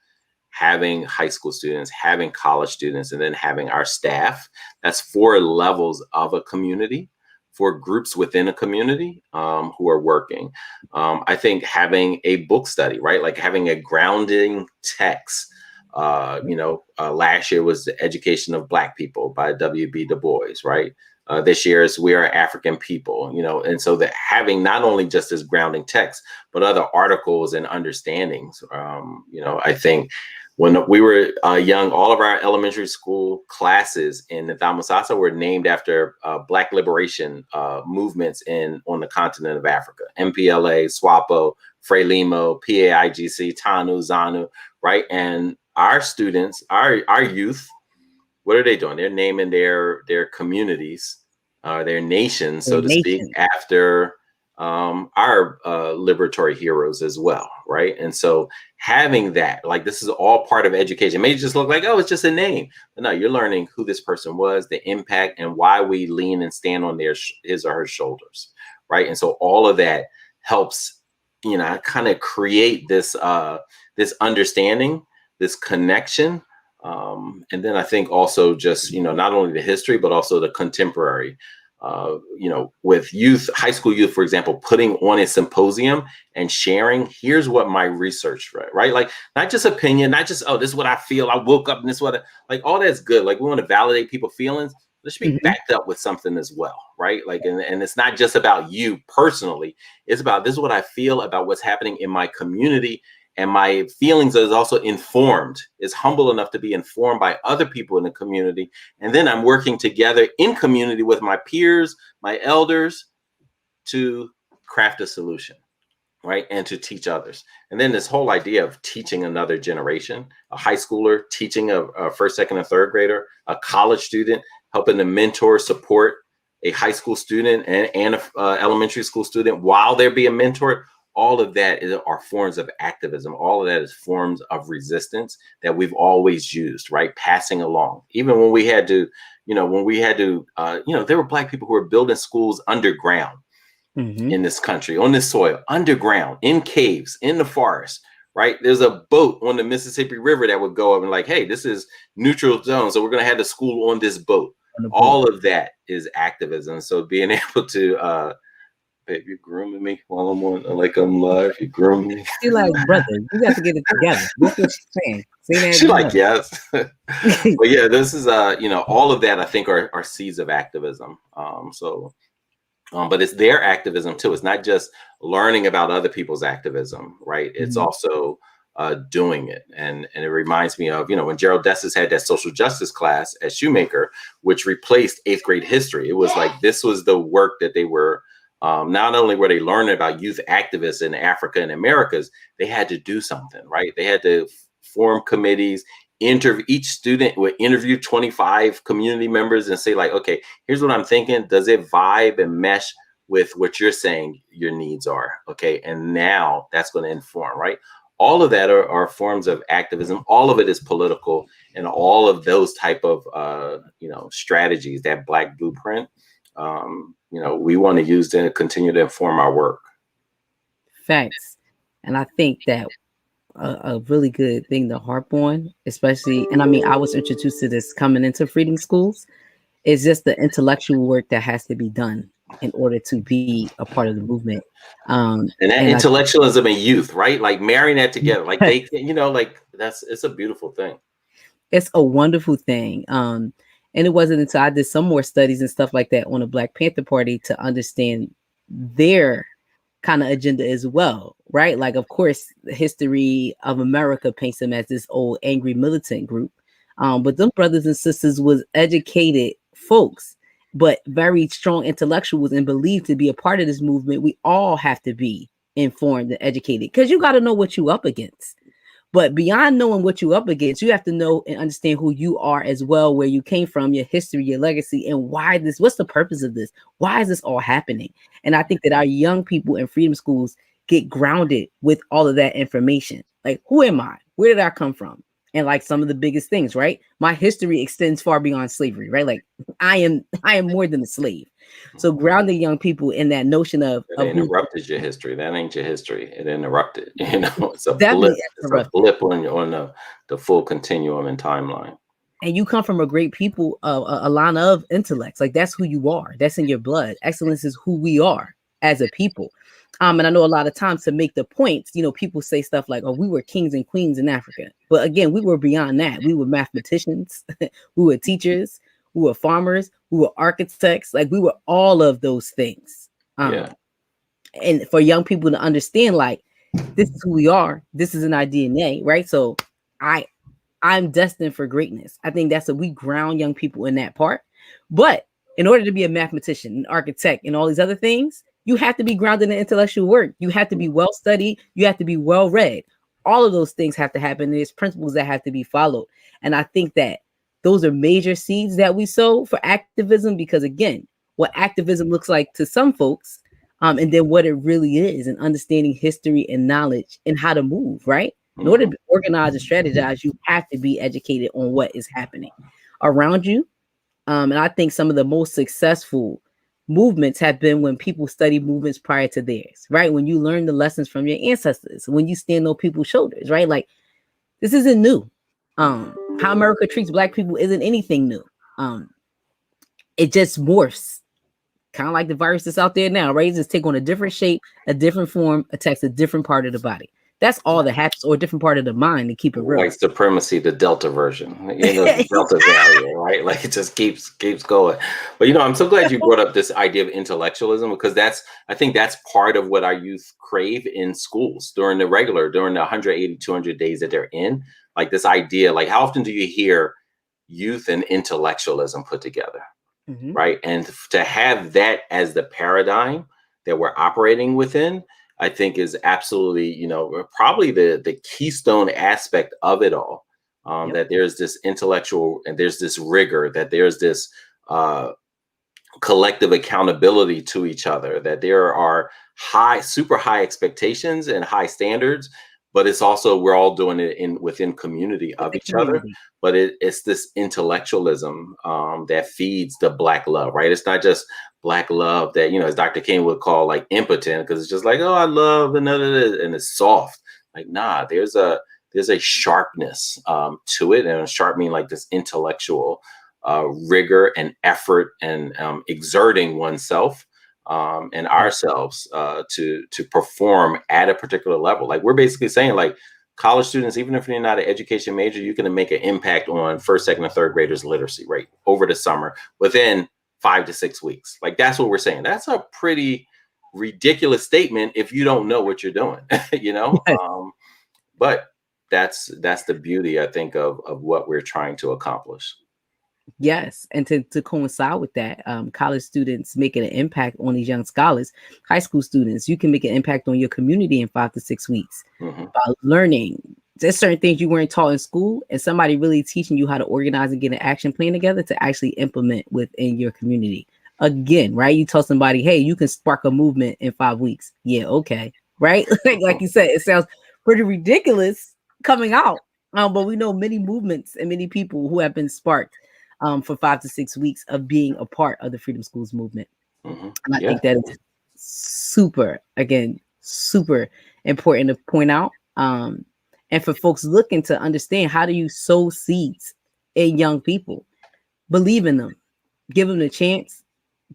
having high school students, having college students, and then having our staff. That's four levels of a community, four groups within a community who are working. I think having a book study, right? Like having a grounding text. Last year was The Education of Black People by W.B. Du Bois, right? This year is We Are African People, and so that having not only just this grounding text, but other articles and understandings, I think when we were young, all of our elementary school classes in Ntamasasa were named after Black liberation movements on the continent of Africa. MPLA, SWAPO, Frelimo, PAIGC, TANU, ZANU, right? And our students, our youth, what are they doing? They're naming their communities, their nations, so to speak, nation. after our liberatory heroes as well, right? And so having that, like, this is all part of education. It may just look like, oh, it's just a name, but no, you're learning who this person was, the impact, and why we lean and stand on his or her shoulders, right? And so all of that helps, kind of create this this understanding, this connection. And then I think also just, not only the history, but also the contemporary, with youth, high school youth, for example, putting on a symposium and sharing, here's what my research, right? Like, not just opinion, not just, oh, this is what I feel, I woke up and this is what, like, all that's good. Like, we want to validate people's feelings. This should be backed up with something as well, right? Like, and it's not just about you personally. It's about, this is what I feel about what's happening in my community. And my feelings is also informed, is humble enough to be informed by other people in the community. And then I'm working together in community with my peers, my elders, to craft a solution, right? And to teach others. And then this whole idea of teaching another generation, a high schooler teaching a first, second, and third grader, a college student, helping to mentor, support a high school student and a elementary school student while they're being mentored. All of that are forms of activism. All of that is forms of resistance that we've always used, right? Passing along. Even when we had to, there were Black people who were building schools underground in this country, on this soil, underground, in caves, in the forest, right? There's a boat on the Mississippi River that would go up and like, hey, this is neutral zone, so we're going to have the school on this boat. All of that is activism. So being able to, babe, you're grooming me while I'm on, like, I'm live. You're grooming me. She's like, brother, you got to get it together. That's what she's saying. She's like, yes. But yeah, this is, all of that I think are seeds of activism. But it's their activism too. It's not just learning about other people's activism, right? It's also doing it. And it reminds me of, when Gerald Dessus had that social justice class at Shoemaker, which replaced 8th grade history. It was like, this was the work that they were, not only were they learning about youth activists in Africa and Americas, they had to do something, right? They had to form committees, each student would interview 25 community members and say, like, okay, here's what I'm thinking. Does it vibe and mesh with what you're saying your needs are? Okay. And now that's going to inform, right? All of that are forms of activism. All of it is political, and all of those type of, strategies, that Black blueprint, we want to use to continue to inform our work. Facts. And I think that a really good thing to harp on, especially, and I mean, I was introduced to this coming into Freedom Schools, is just the intellectual work that has to be done in order to be a part of the movement. And that intellectualism and youth, right? Like, marrying that together, like they, it's a beautiful thing. It's a wonderful thing. And it wasn't until I did some more studies and stuff like that on the Black Panther Party to understand their kind of agenda as well, right? Like, of course, the history of America paints them as this old angry militant group, but them brothers and sisters was educated folks, but very strong intellectuals, and believed to be a part of this movement. We all have to be informed and educated, because you got to know what you up against. But beyond knowing what you up against, you have to know and understand who you are as well, where you came from, your history, your legacy, and what's the purpose of this? Why is this all happening? And I think that our young people in Freedom Schools get grounded with all of that information. Like, who am I? Where did I come from? And like some of the biggest things, right? My history extends far beyond slavery, right? Like, I am more than a slave. So grounding young people in that notion of interrupted your history. That ain't your history. It interrupted. It's a blip. It's a blip on the full continuum and timeline. And you come from a great people, a line of intellects. Like, that's who you are. That's in your blood. Excellence is who we are as a people. And I know a lot of times to make the points, people say stuff like, oh, we were kings and queens in Africa. But again, we were beyond that. We were mathematicians. We were teachers. We were farmers. We were architects. Like, we were all of those things. And for young people to understand, like, this is who we are. This is in our DNA, right? So I'm destined for greatness. I think that's we ground young people in that part. But in order to be a mathematician, an architect, and all these other things, you have to be grounded in intellectual work. You have to be well studied. You have to be well read. All of those things have to happen. There's principles that have to be followed. And I think that those are major seeds that we sow for activism, because again, what activism looks like to some folks, and then what it really is, and understanding history and knowledge and how to move, right? In order to organize and strategize, you have to be educated on what is happening around you. And I think some of the most successful movements have been when people study movements prior to theirs, right? When you learn the lessons from your ancestors, when you stand on people's shoulders, right? Like, this isn't new. How America treats Black people isn't anything new. It just morphs, kind of like the virus that's out there now, right? It just take on a different shape, a different form, attacks a different part of the body. That's all that happens, or a different part of the mind, to keep it real. White supremacy, the Delta version, the Delta variant, right? Like it just keeps going. But I'm so glad you brought up this idea of intellectualism, because I think that's part of what our youth crave in schools during the 180, 200 days that they're in. Like this idea, like how often do you hear youth and intellectualism put together, right? And to have that as the paradigm that we're operating within, I think is absolutely, probably the keystone aspect of it all. That there's this intellectual and there's this rigor, that there's this collective accountability to each other, that there are super high expectations and high standards, but it's also, we're all doing it within community of each other. But it's this intellectualism that feeds the Black love, right? It's not just Black love that, as Dr. King would call like impotent, because it's just like, oh, I love, and it's soft. Like, nah, there's a sharpness to it, and a sharp meaning like this intellectual rigor and effort, and exerting oneself and ourselves to perform at a particular level. Like, we're basically saying, like, college students, even if you're not an education major, you can make an impact on first, second, and third graders' literacy rate over the summer within 5 to 6 weeks. Like, that's what we're saying. That's a pretty ridiculous statement if you don't know what you're doing, but that's the beauty, I think, of what we're trying to accomplish. Yes, and to coincide with that, college students making an impact on these young scholars, high school students, you can make an impact on your community in 5 to 6 weeks by learning. There's certain things you weren't taught in school, and somebody really teaching you how to organize and get an action plan together to actually implement within your community. Again, right? You tell somebody, hey, you can spark a movement in 5 weeks. Yeah, okay, right? like you said, it sounds pretty ridiculous coming out, but we know many movements and many people who have been sparked for 5 to 6 weeks of being a part of the Freedom Schools movement. And I think that is super important to point out. And for folks looking to understand, how do you sow seeds in young people? Believe in them, give them the chance,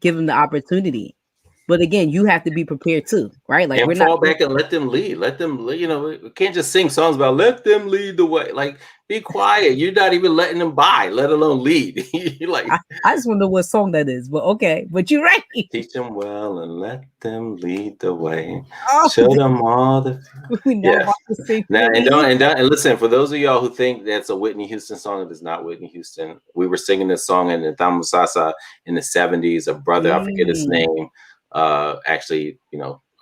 give them the opportunity. But again, you have to be prepared too, right? Like, and fall back and let them lead. Let them lead. We can't just sing songs about let them lead the way. Like, be quiet. You're not even letting them buy, let alone lead. Like, I just wonder what song that is, but okay. But you're right. Teach them well and let them lead the way. Show them all the. Now, and listen, for those of y'all who think that's a Whitney Houston song, it is not Whitney Houston. We were singing this song in the Tamusasa in the 70s. A brother, I forget his name, actually,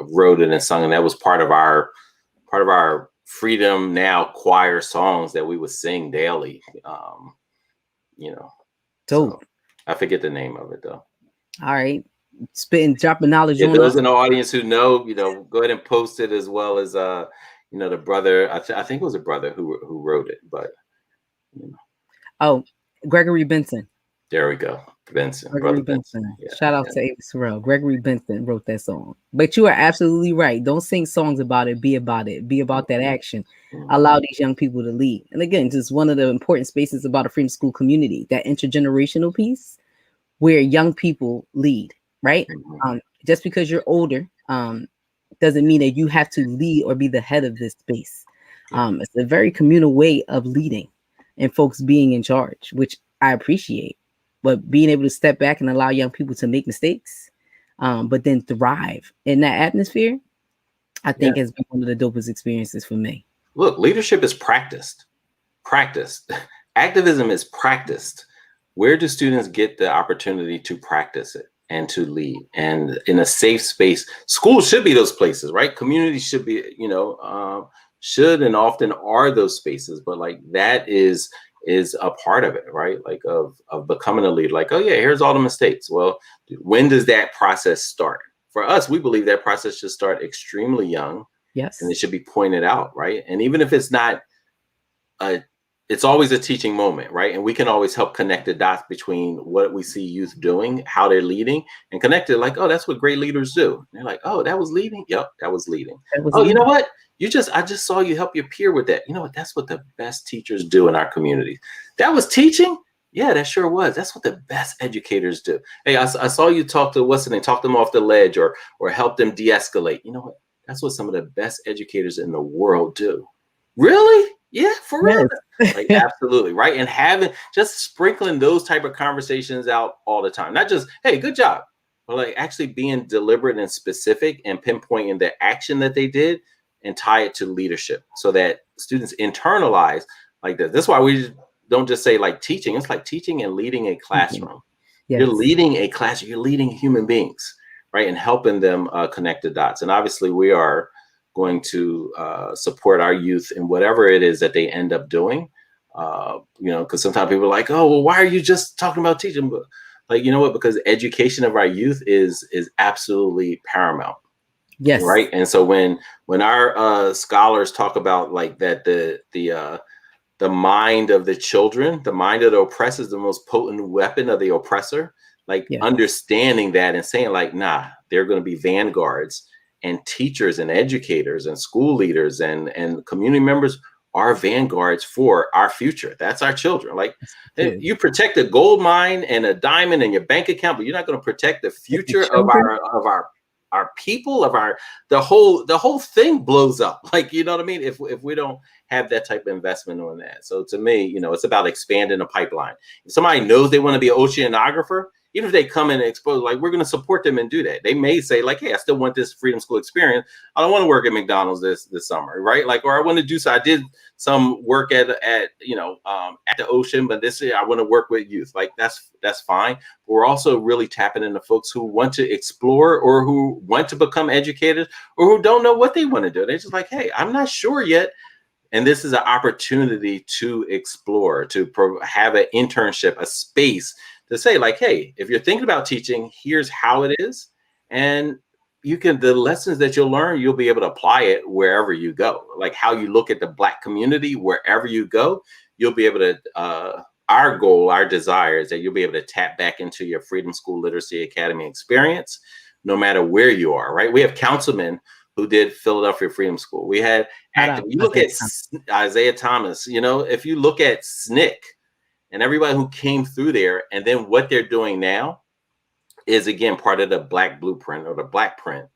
wrote it and sung, and that was part of our Freedom Now choir songs that we would sing daily. So I forget the name of it though. All right, dropping knowledge on those in the audience who know, go ahead and post it, as well as the brother. I think it was a brother who wrote it, but Gregory Benson. There we go. Benson. Gregory Benson. Yeah, shout out to Ava Sorrell. Gregory Benson wrote that song. But you are absolutely right. Don't sing songs about it. Be about it. Be about that action. Allow these young people to lead. And again, just one of the important spaces about a Freedom School community, that intergenerational piece where young people lead, right? Just because you're older doesn't mean that you have to lead or be the head of this space. It's a very communal way of leading and folks being in charge, which I appreciate. But being able to step back and allow young people to make mistakes, but then thrive in that atmosphere, I think has been one of the dopest experiences for me. Look, leadership is practiced. Activism is practiced. Where do students get the opportunity to practice it? and to lead, and in a safe space. Schools should be those places, right? Communities should be, should and often are those spaces, but like that is a part of it, right? Like of becoming a leader. Like, oh yeah, here's all the mistakes. Well, when does that process start? For us, we believe that process should start extremely young, and it Yes. should be pointed out, right? And even if it's not a it's always a teaching moment, right? And we can always help connect the dots between what we see youth doing, how they're leading, and connect it like, oh, that's what great leaders do. And they're like, oh, that was leading. Yep, that was leading. That was Oh, you know leading. what? I just saw you help your peer with that. You know what? That's what the best teachers do in our community. That was teaching. Yeah, that sure was. That's what the best educators do. Hey, I saw you talk to what's the name, talk them off the ledge, or help them de-escalate. You know what? That's what some of the best educators in the world do. Really? Yeah, for real. Like Yes. absolutely, right? And having just sprinkling those type of conversations out all the time. Not just, hey, good job, but like actually being deliberate and specific and pinpointing the action that they did and tie it to leadership so that students internalize like this. That's why we don't just say like teaching. It's like teaching and leading a Teaching. classroom. You're Yes. leading a class, you're leading human beings, right? And helping them connect the dots. And obviously we are going to support our youth in whatever it is that they end up doing. Because sometimes people are like, oh, well, why are you just talking about teaching? But like, you know what? Because education of our youth is absolutely paramount, Yes. right? And so when our scholars talk about like that, the mind of the children, the mind of the oppressor is the most potent weapon of the oppressor. Like Yes. understanding that and saying like, nah, they're going to be vanguards, and teachers and educators and school leaders and community members are vanguards for our future. That's our children. Like Kids. you protect a gold mine and a diamond in your bank account, but you're not going to protect the Like the future of children. our people, of our the whole thing blows up. Like, you know what I mean? If we don't have that type of investment on that. So to me, it's about expanding the pipeline. If somebody knows they want to be an oceanographer, even if they come in and expose, like we're going to support them and do that. They may say like, hey, I still want this Freedom School experience. I don't want to work at McDonald's this summer, right? Like, or I want to do so. I did some work at the ocean, but this year I want to work with youth. Like that's fine. But we're also really tapping into folks who want to explore or who want to become educators or who don't know what they want to do. They're just like, hey, I'm not sure yet. And this is an opportunity to explore, to have an internship, a space to say like, hey, if you're thinking about teaching, here's how it is. And the lessons that you'll learn, you'll be able to apply it wherever you go. Like how you look at the Black community, wherever you go, you'll be able to, our goal, our desire is that you'll be able to tap back into your Freedom School Literacy Academy experience, no matter where you are, right? We have councilmen who did Philadelphia Freedom School. We had Shout active. out You look Isaiah at Thomas. Isaiah Thomas, if you look at SNCC and everybody who came through there, and then what they're doing now is again part of the Black blueprint or the Black print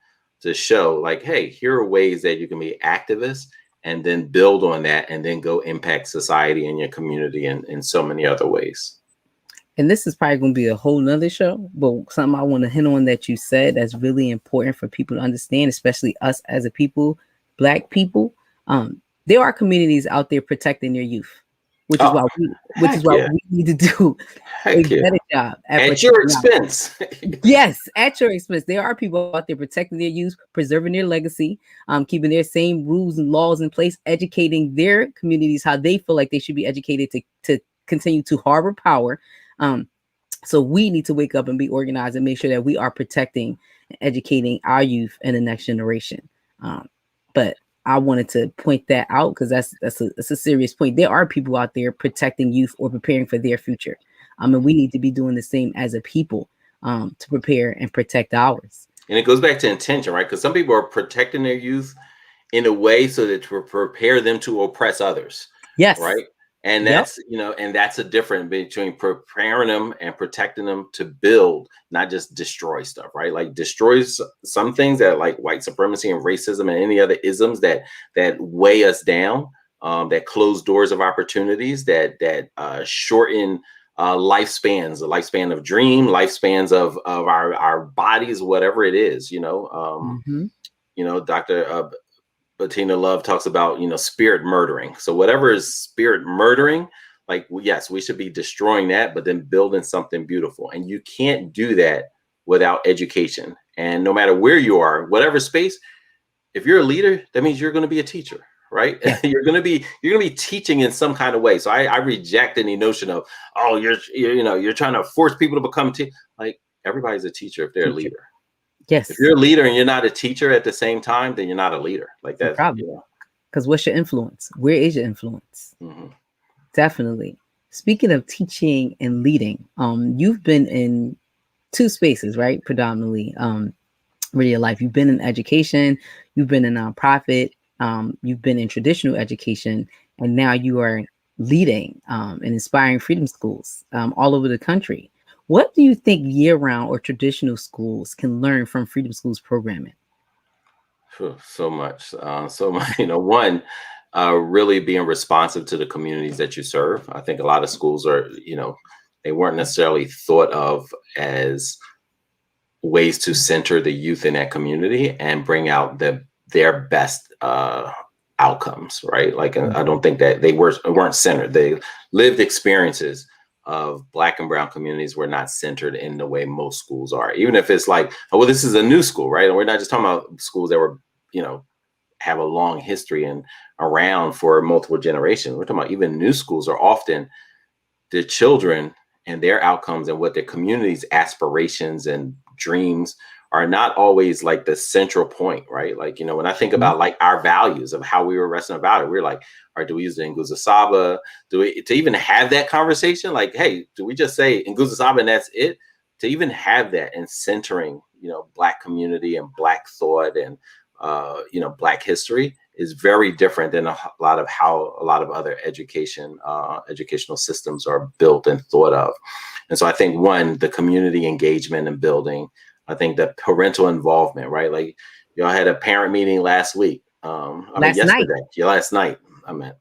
to show like, hey, here are ways that you can be activists and then build on that and then go impact society and your community in so many other ways. And this is probably going to be a whole nother show, but something I want to hit on that you said that's really important for people to understand, especially us as a people, Black people. There are communities out there protecting their youth, which is Oh, why we heck yeah. need to do a Heck yeah. better job at At your protecting our. expense. Yes, at your expense. There are people out there protecting their youth, preserving their legacy, keeping their same rules and laws in place, educating their communities how they feel like they should be educated to continue to harbor power. So we need to wake up and be organized and make sure that we are protecting and educating our youth and the next generation. But I wanted to point that out because that's a serious point. There are people out there protecting youth or preparing for their future. And we need to be doing the same as a people to prepare and protect ours. And it goes back to intention, right? Because some people are protecting their youth in a way so that to prepare them to oppress others, Yes. right? And Yep. that's a difference between preparing them and protecting them to build, not just destroy stuff, right? Like destroys some things that like white supremacy and racism and any other isms that weigh us down, that close doors of opportunities, that shorten lifespans, the lifespan of dream, lifespans of our bodies, whatever it is, Dr. Bettina Love talks about, spirit murdering. So whatever is spirit murdering, like, yes, we should be destroying that, but then building something beautiful. And you can't do that without education. And no matter where you are, whatever space, if you're a leader, that means you're going to be a teacher, right? Yeah. you're going to be teaching in some kind of way. So I reject any notion of, oh, you're trying to force people to become like, everybody's a teacher if they're a leader. Yes. If you're a leader and you're not a teacher at the same time, then you're not a leader. Like that's the problem. Because what's your influence? Where is your influence? Mm-hmm. Definitely. Speaking of teaching and leading, you've been in two spaces, right? Predominantly, really your life. You've been in education, you've been in nonprofit, you've been in traditional education, and now you are leading and inspiring freedom schools all over the country. What do you think year-round or traditional schools can learn from freedom schools programming? So much. One, really being responsive to the communities that you serve. I think a lot of schools are, they weren't necessarily thought of as ways to center the youth in that community and bring out their best outcomes, right? Like, I don't think that they weren't centered. They lived experiences of Black and brown communities were not centered in the way most schools are. Even if it's like, oh, well, this is a new school, right? And we're not just talking about schools that were, have a long history and around for multiple generations. We're talking about even new schools are often the children and their outcomes and what their community's aspirations and dreams are not always like the central point, right? Like, when I think about like our values of how we were wrestling about it, we're like, all right, do we use the Nguza Saba? Do we, to even have that conversation? Like, hey, do we just say Nguza Saba and that's it? To even have that and centering, Black community and Black thought and, Black history is very different than a lot of how a lot of other educational systems are built and thought of. And so I think one, the community engagement and building, I think the parental involvement, right? Like y'all had a parent meeting last week. Last night, I meant,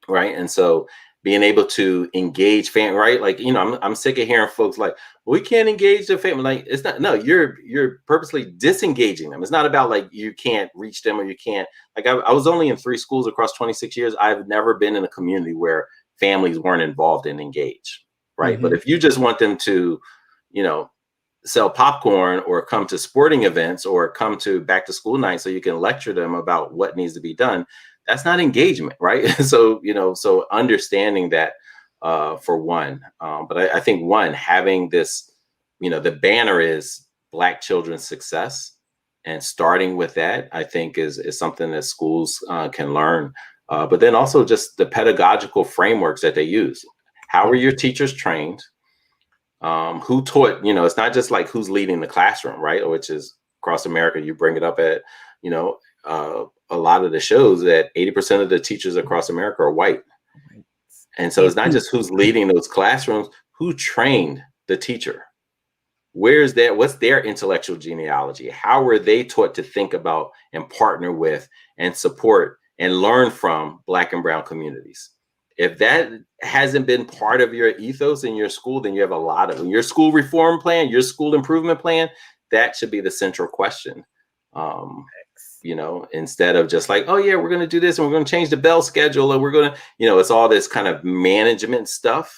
right? And so being able to engage family, right? Like, I'm sick of hearing folks like, we can't engage the family. Like, it's not, no, you're purposely disengaging them. It's not about like, you can't reach them or you can't, like, I was only in 3 schools across 26 years. I've never been in a community where families weren't involved and engaged, right? But if you just want them to, sell popcorn or come to sporting events or come to back to school night so you can lecture them about what needs to be done, that's not engagement, right? So, so understanding that for one, but I think one, having this, the banner is Black children's success, and starting with that, I think is something that schools can learn. But then also just the pedagogical frameworks that they use. How are your teachers trained? Who taught, it's not just like who's leading the classroom, right? Which is across America, you bring it up at, a lot of the shows that 80% of the teachers across America are white. And so it's not just who's leading those classrooms, who trained the teacher? What's their intellectual genealogy? How were they taught to think about and partner with and support and learn from Black and brown communities? If that hasn't been part of your ethos in your school, then you have a lot of your school reform plan, your school improvement plan. That should be the central question. Instead of just like, oh yeah, we're going to do this and we're going to change the bell schedule and we're going to, it's all this kind of management stuff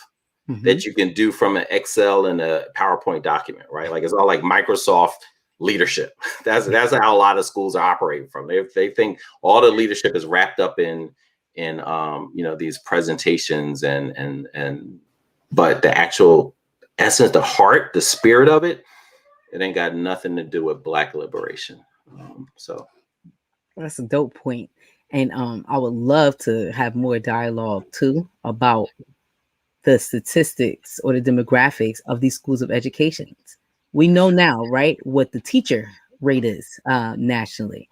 that you can do from an Excel and a PowerPoint document, right? Like it's all like Microsoft leadership. That's how a lot of schools are operating from. They think all the leadership is wrapped up in these presentations and but the actual essence, the heart, the spirit of it ain't got nothing to do with Black liberation. So that's a dope point. And I would love to have more dialogue too about the statistics or the demographics of these schools of education. We know now, right, what the teacher rate is nationally.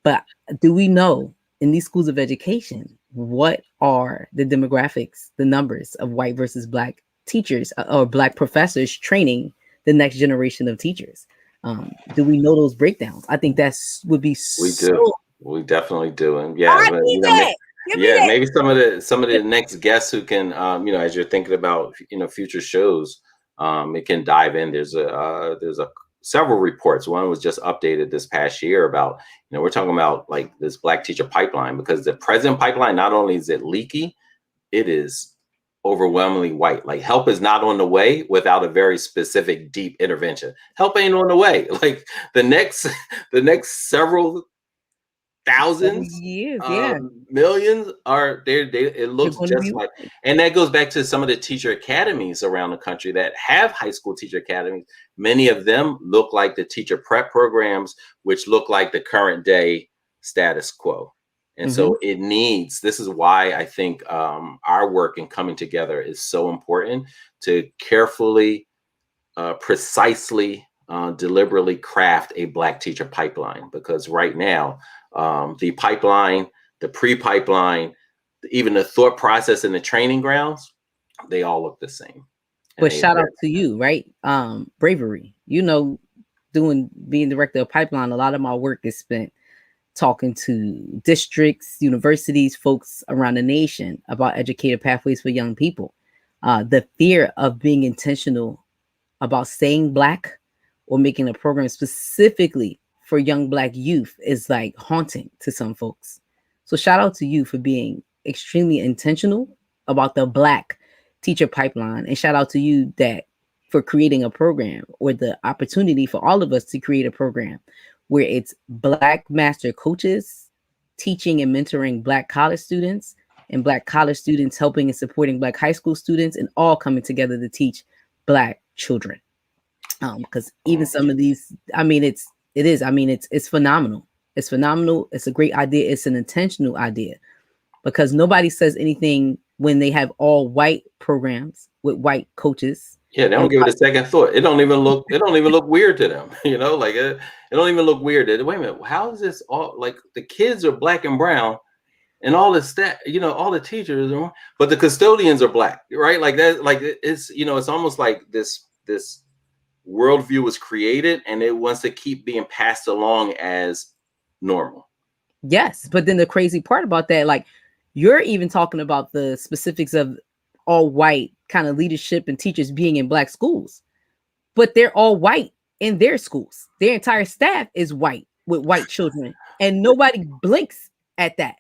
But do we know in these schools of education, what are the demographics, the numbers of white versus Black teachers or Black professors training the next generation of teachers? Do we know those breakdowns? I think would be we definitely do. And maybe some of the next guests who can, as you're thinking about, future shows, it can dive in. There's several reports. One was just updated this past year about, we're talking about like this Black teacher pipeline, because the present pipeline, not only is it leaky, it is overwhelmingly white. Like help is not on the way without a very specific, deep intervention. Help ain't on the way. Like the next, the next several Several thousands, years, yeah, millions are there. It they're looks going to just be like, white. and that goes back to some of the teacher academies around the country that have high school teacher academies. Many of them look like the teacher prep programs, which look like the current day status quo. And Hmm. so it needs, this is why I think our work in coming together is so important to carefully, precisely, deliberately craft a Black teacher pipeline. Because right now, the pipeline, the pre-pipeline, even the thought process and the training grounds, they all look the same. And But they, shout out to you, right? Bravery. Doing being director of pipeline, a lot of my work is spent talking to districts, universities, folks around the nation about educator pathways for young people. The fear of being intentional about staying Black or making a program specifically for young Black youth is like haunting to some folks. So shout out to you for being extremely intentional about the Black teacher pipeline, and shout out to you that for creating a program or the opportunity for all of us to create a program where it's Black master coaches teaching and mentoring Black college students, and Black college students helping and supporting Black high school students, and all coming together to teach Black children. Because even some of these, I mean, it's phenomenal. It's phenomenal. It's a great idea. It's an intentional idea, because nobody says anything when they have all white programs with white coaches. yeah, they don't And give it a second thought. It don't even look weird to them. Like it don't even look weird. Wait a minute, how is this all, like the kids are Black and brown and all the all the teachers are, but the custodians are Black, right? Like that, like it's, it's almost like this worldview was created and it wants to keep being passed along as normal. yes, but then the crazy part about that, like you're even talking about the specifics of all white kind of leadership and teachers being in Black schools, but they're all white in their schools. Their entire staff is white with white children, and nobody blinks at that.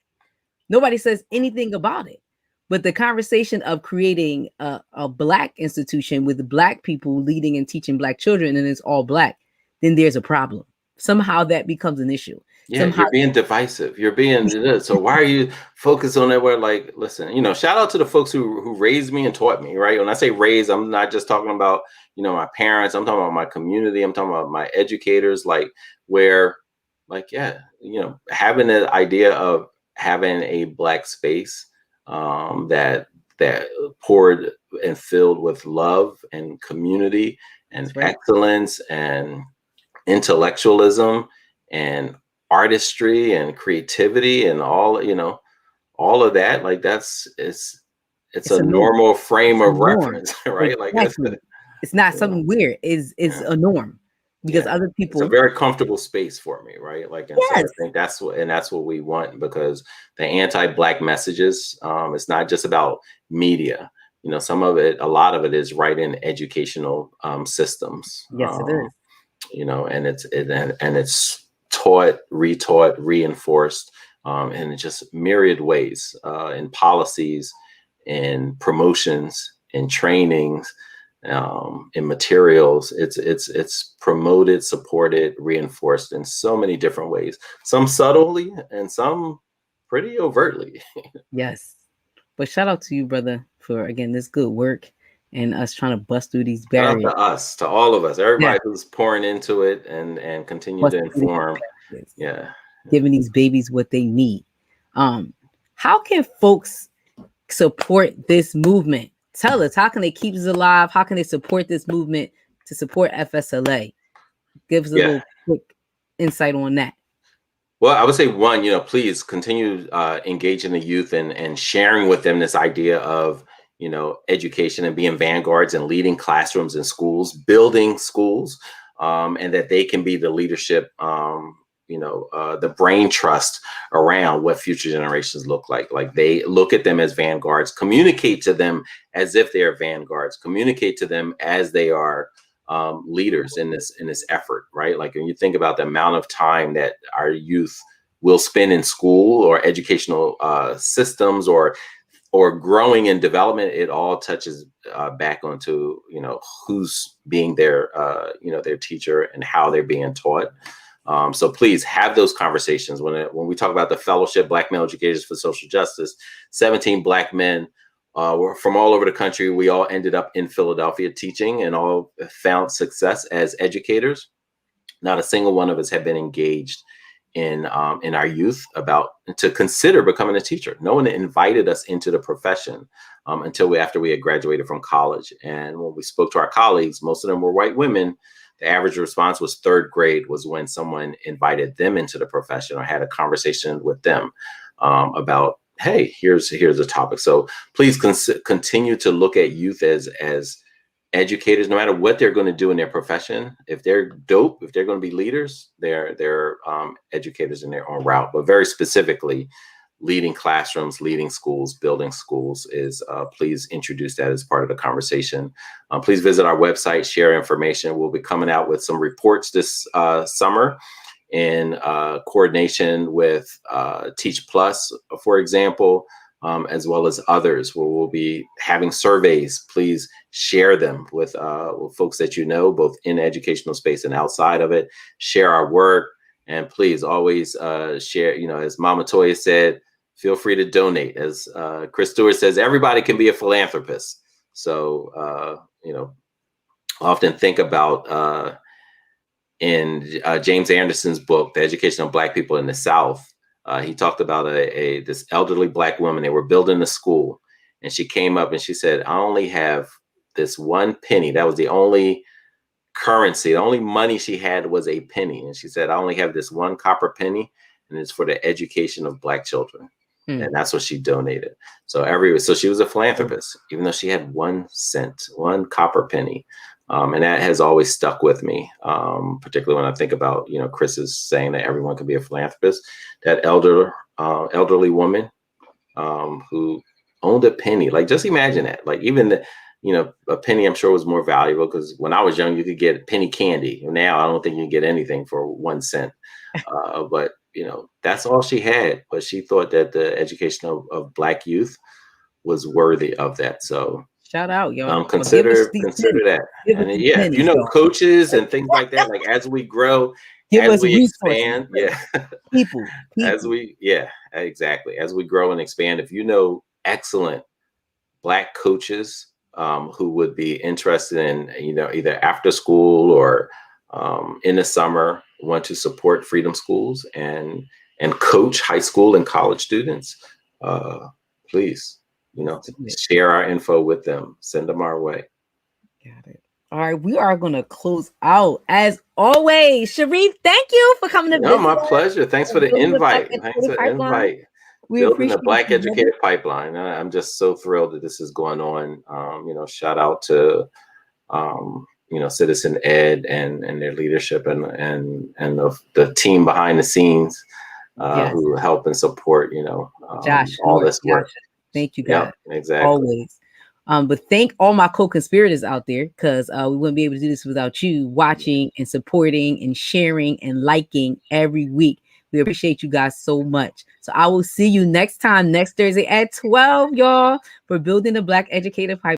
Nobody says anything about it. But the conversation of creating a Black institution with Black people leading and teaching Black children, and it's all Black, then there's a problem. Somehow that becomes an issue. Yeah, Somehow, you're being divisive. You're being, so why are you focused on that? Where, like, listen, shout out to the folks who raised me and taught me, right? When I say raised, I'm not just talking about, my parents. I'm talking about my community. I'm talking about my educators, like where, like, yeah, having the idea of having a Black space, that poured and filled with love and community and that's right. excellence and intellectualism and artistry and creativity and all of that, like it's It's a a norm. normal frame It's a of norm. reference. Right, like Exactly. It's not you know, something weird. Is yeah, a norm, because yeah, other it's a people. very comfortable space for me, right? Like, and so I Yes. think that's what we want, because the anti-Black messages, it's not just about media. Some of it, a lot of it is right in educational systems. Yes, it is. And it's taught, retaught, reinforced, in just myriad ways, in policies, in promotions, in trainings, in materials. It's promoted, supported, reinforced in so many different ways. Some subtly and some pretty overtly. Yes. But shout out to you, brother, for again this good work and us trying to bust through these Shout out barriers. to us, to all of us, Yeah. everybody who's pouring into it and continue to Busting through these inform. barriers. Yeah. Giving these babies what they need. How can folks support this movement? Tell us, how can they keep us alive? How can they support this movement to support FSLA? Give us a Yeah. little quick insight on that. Well, I would say one, please continue engaging the youth and sharing with them this idea of, education and being vanguards and leading classrooms and schools, building schools, and that they can be the leadership, the brain trust around what future generations look like. Like they look at them as vanguards, communicate to them as if they are vanguards, communicate to them as they are leaders in this effort, right? Like when you think about the amount of time that our youth will spend in school or educational systems or or growing in development, it all touches back onto, who's being their, their teacher and how they're being taught. So please have those conversations. When we talk about the fellowship, Black Male Educators for Social Justice, 17 Black men were from all over the country. We all ended up in Philadelphia teaching and all found success as educators. Not a single one of us had been engaged in our youth to consider becoming a teacher. No one invited us into the profession until after we had graduated from college. And when we spoke to our colleagues, most of them were white women. The average response was third grade was when someone invited them into the profession or had a conversation with them about, hey, here's a topic. So please continue to look at youth as educators, no matter what they're going to do in their profession. If they're dope, if they're going to be leaders, they're educators in their own route. But very specifically, leading classrooms, leading schools, building schools is, please introduce that as part of the conversation. Please visit our website, share information. We'll be coming out with some reports this summer in coordination with Teach Plus, for example, as well as others, where we'll be having surveys. Please share them with folks that you know, both in the educational space and outside of it. Share our work, and please always share. As Mama Toya said, feel free to donate. As Chris Stewart says, everybody can be a philanthropist. So often think about in James Anderson's book, The Education of Black People in the South. He talked about this elderly Black woman. They were building a school, and she came up and she said, I only have this one penny. That was the only currency. The only money she had was a penny. And she said, I only have this one copper penny, and it's for the education of Black children. And that's what she donated. So she was a philanthropist, even though she had 1 cent, one copper penny. And that has always stuck with me, particularly when I think about, Chris is saying that everyone can be a philanthropist. That elderly woman who owned a penny, like, just imagine that. Like, even a penny, I'm sure, was more valuable, because when I was young, you could get penny candy. Now I don't think you can get anything for 1 cent. But that's all she had. But she thought that the education of Black youth was worthy of that. So shout out, y'all. Consider that. And pennies, coaches and things like that. Like, as we grow, as we expand, people. Exactly. As we grow and expand, if you know excellent Black coaches who would be interested in, either after school or in the summer, want to support Freedom Schools and coach high school and college students, please, share our info with them, send them our way. Got it. All right, we are going to close out as always. Sharif, thank you for coming to visit. My pleasure. Thanks for the invite. We Building the appreciate Black Educator Pipeline. I'm just so thrilled that this is going on. Shout out to Citizen Ed and their leadership and the team behind the scenes who help and support Josh, all this work. Thank you, guys. Yep, exactly. Always. But thank all my co-conspirators out there, because we wouldn't be able to do this without you watching and supporting and sharing and liking every week. We appreciate you guys so much. So I will see you next time, next Thursday at 12, y'all, for Building the Black Educator Pipeline.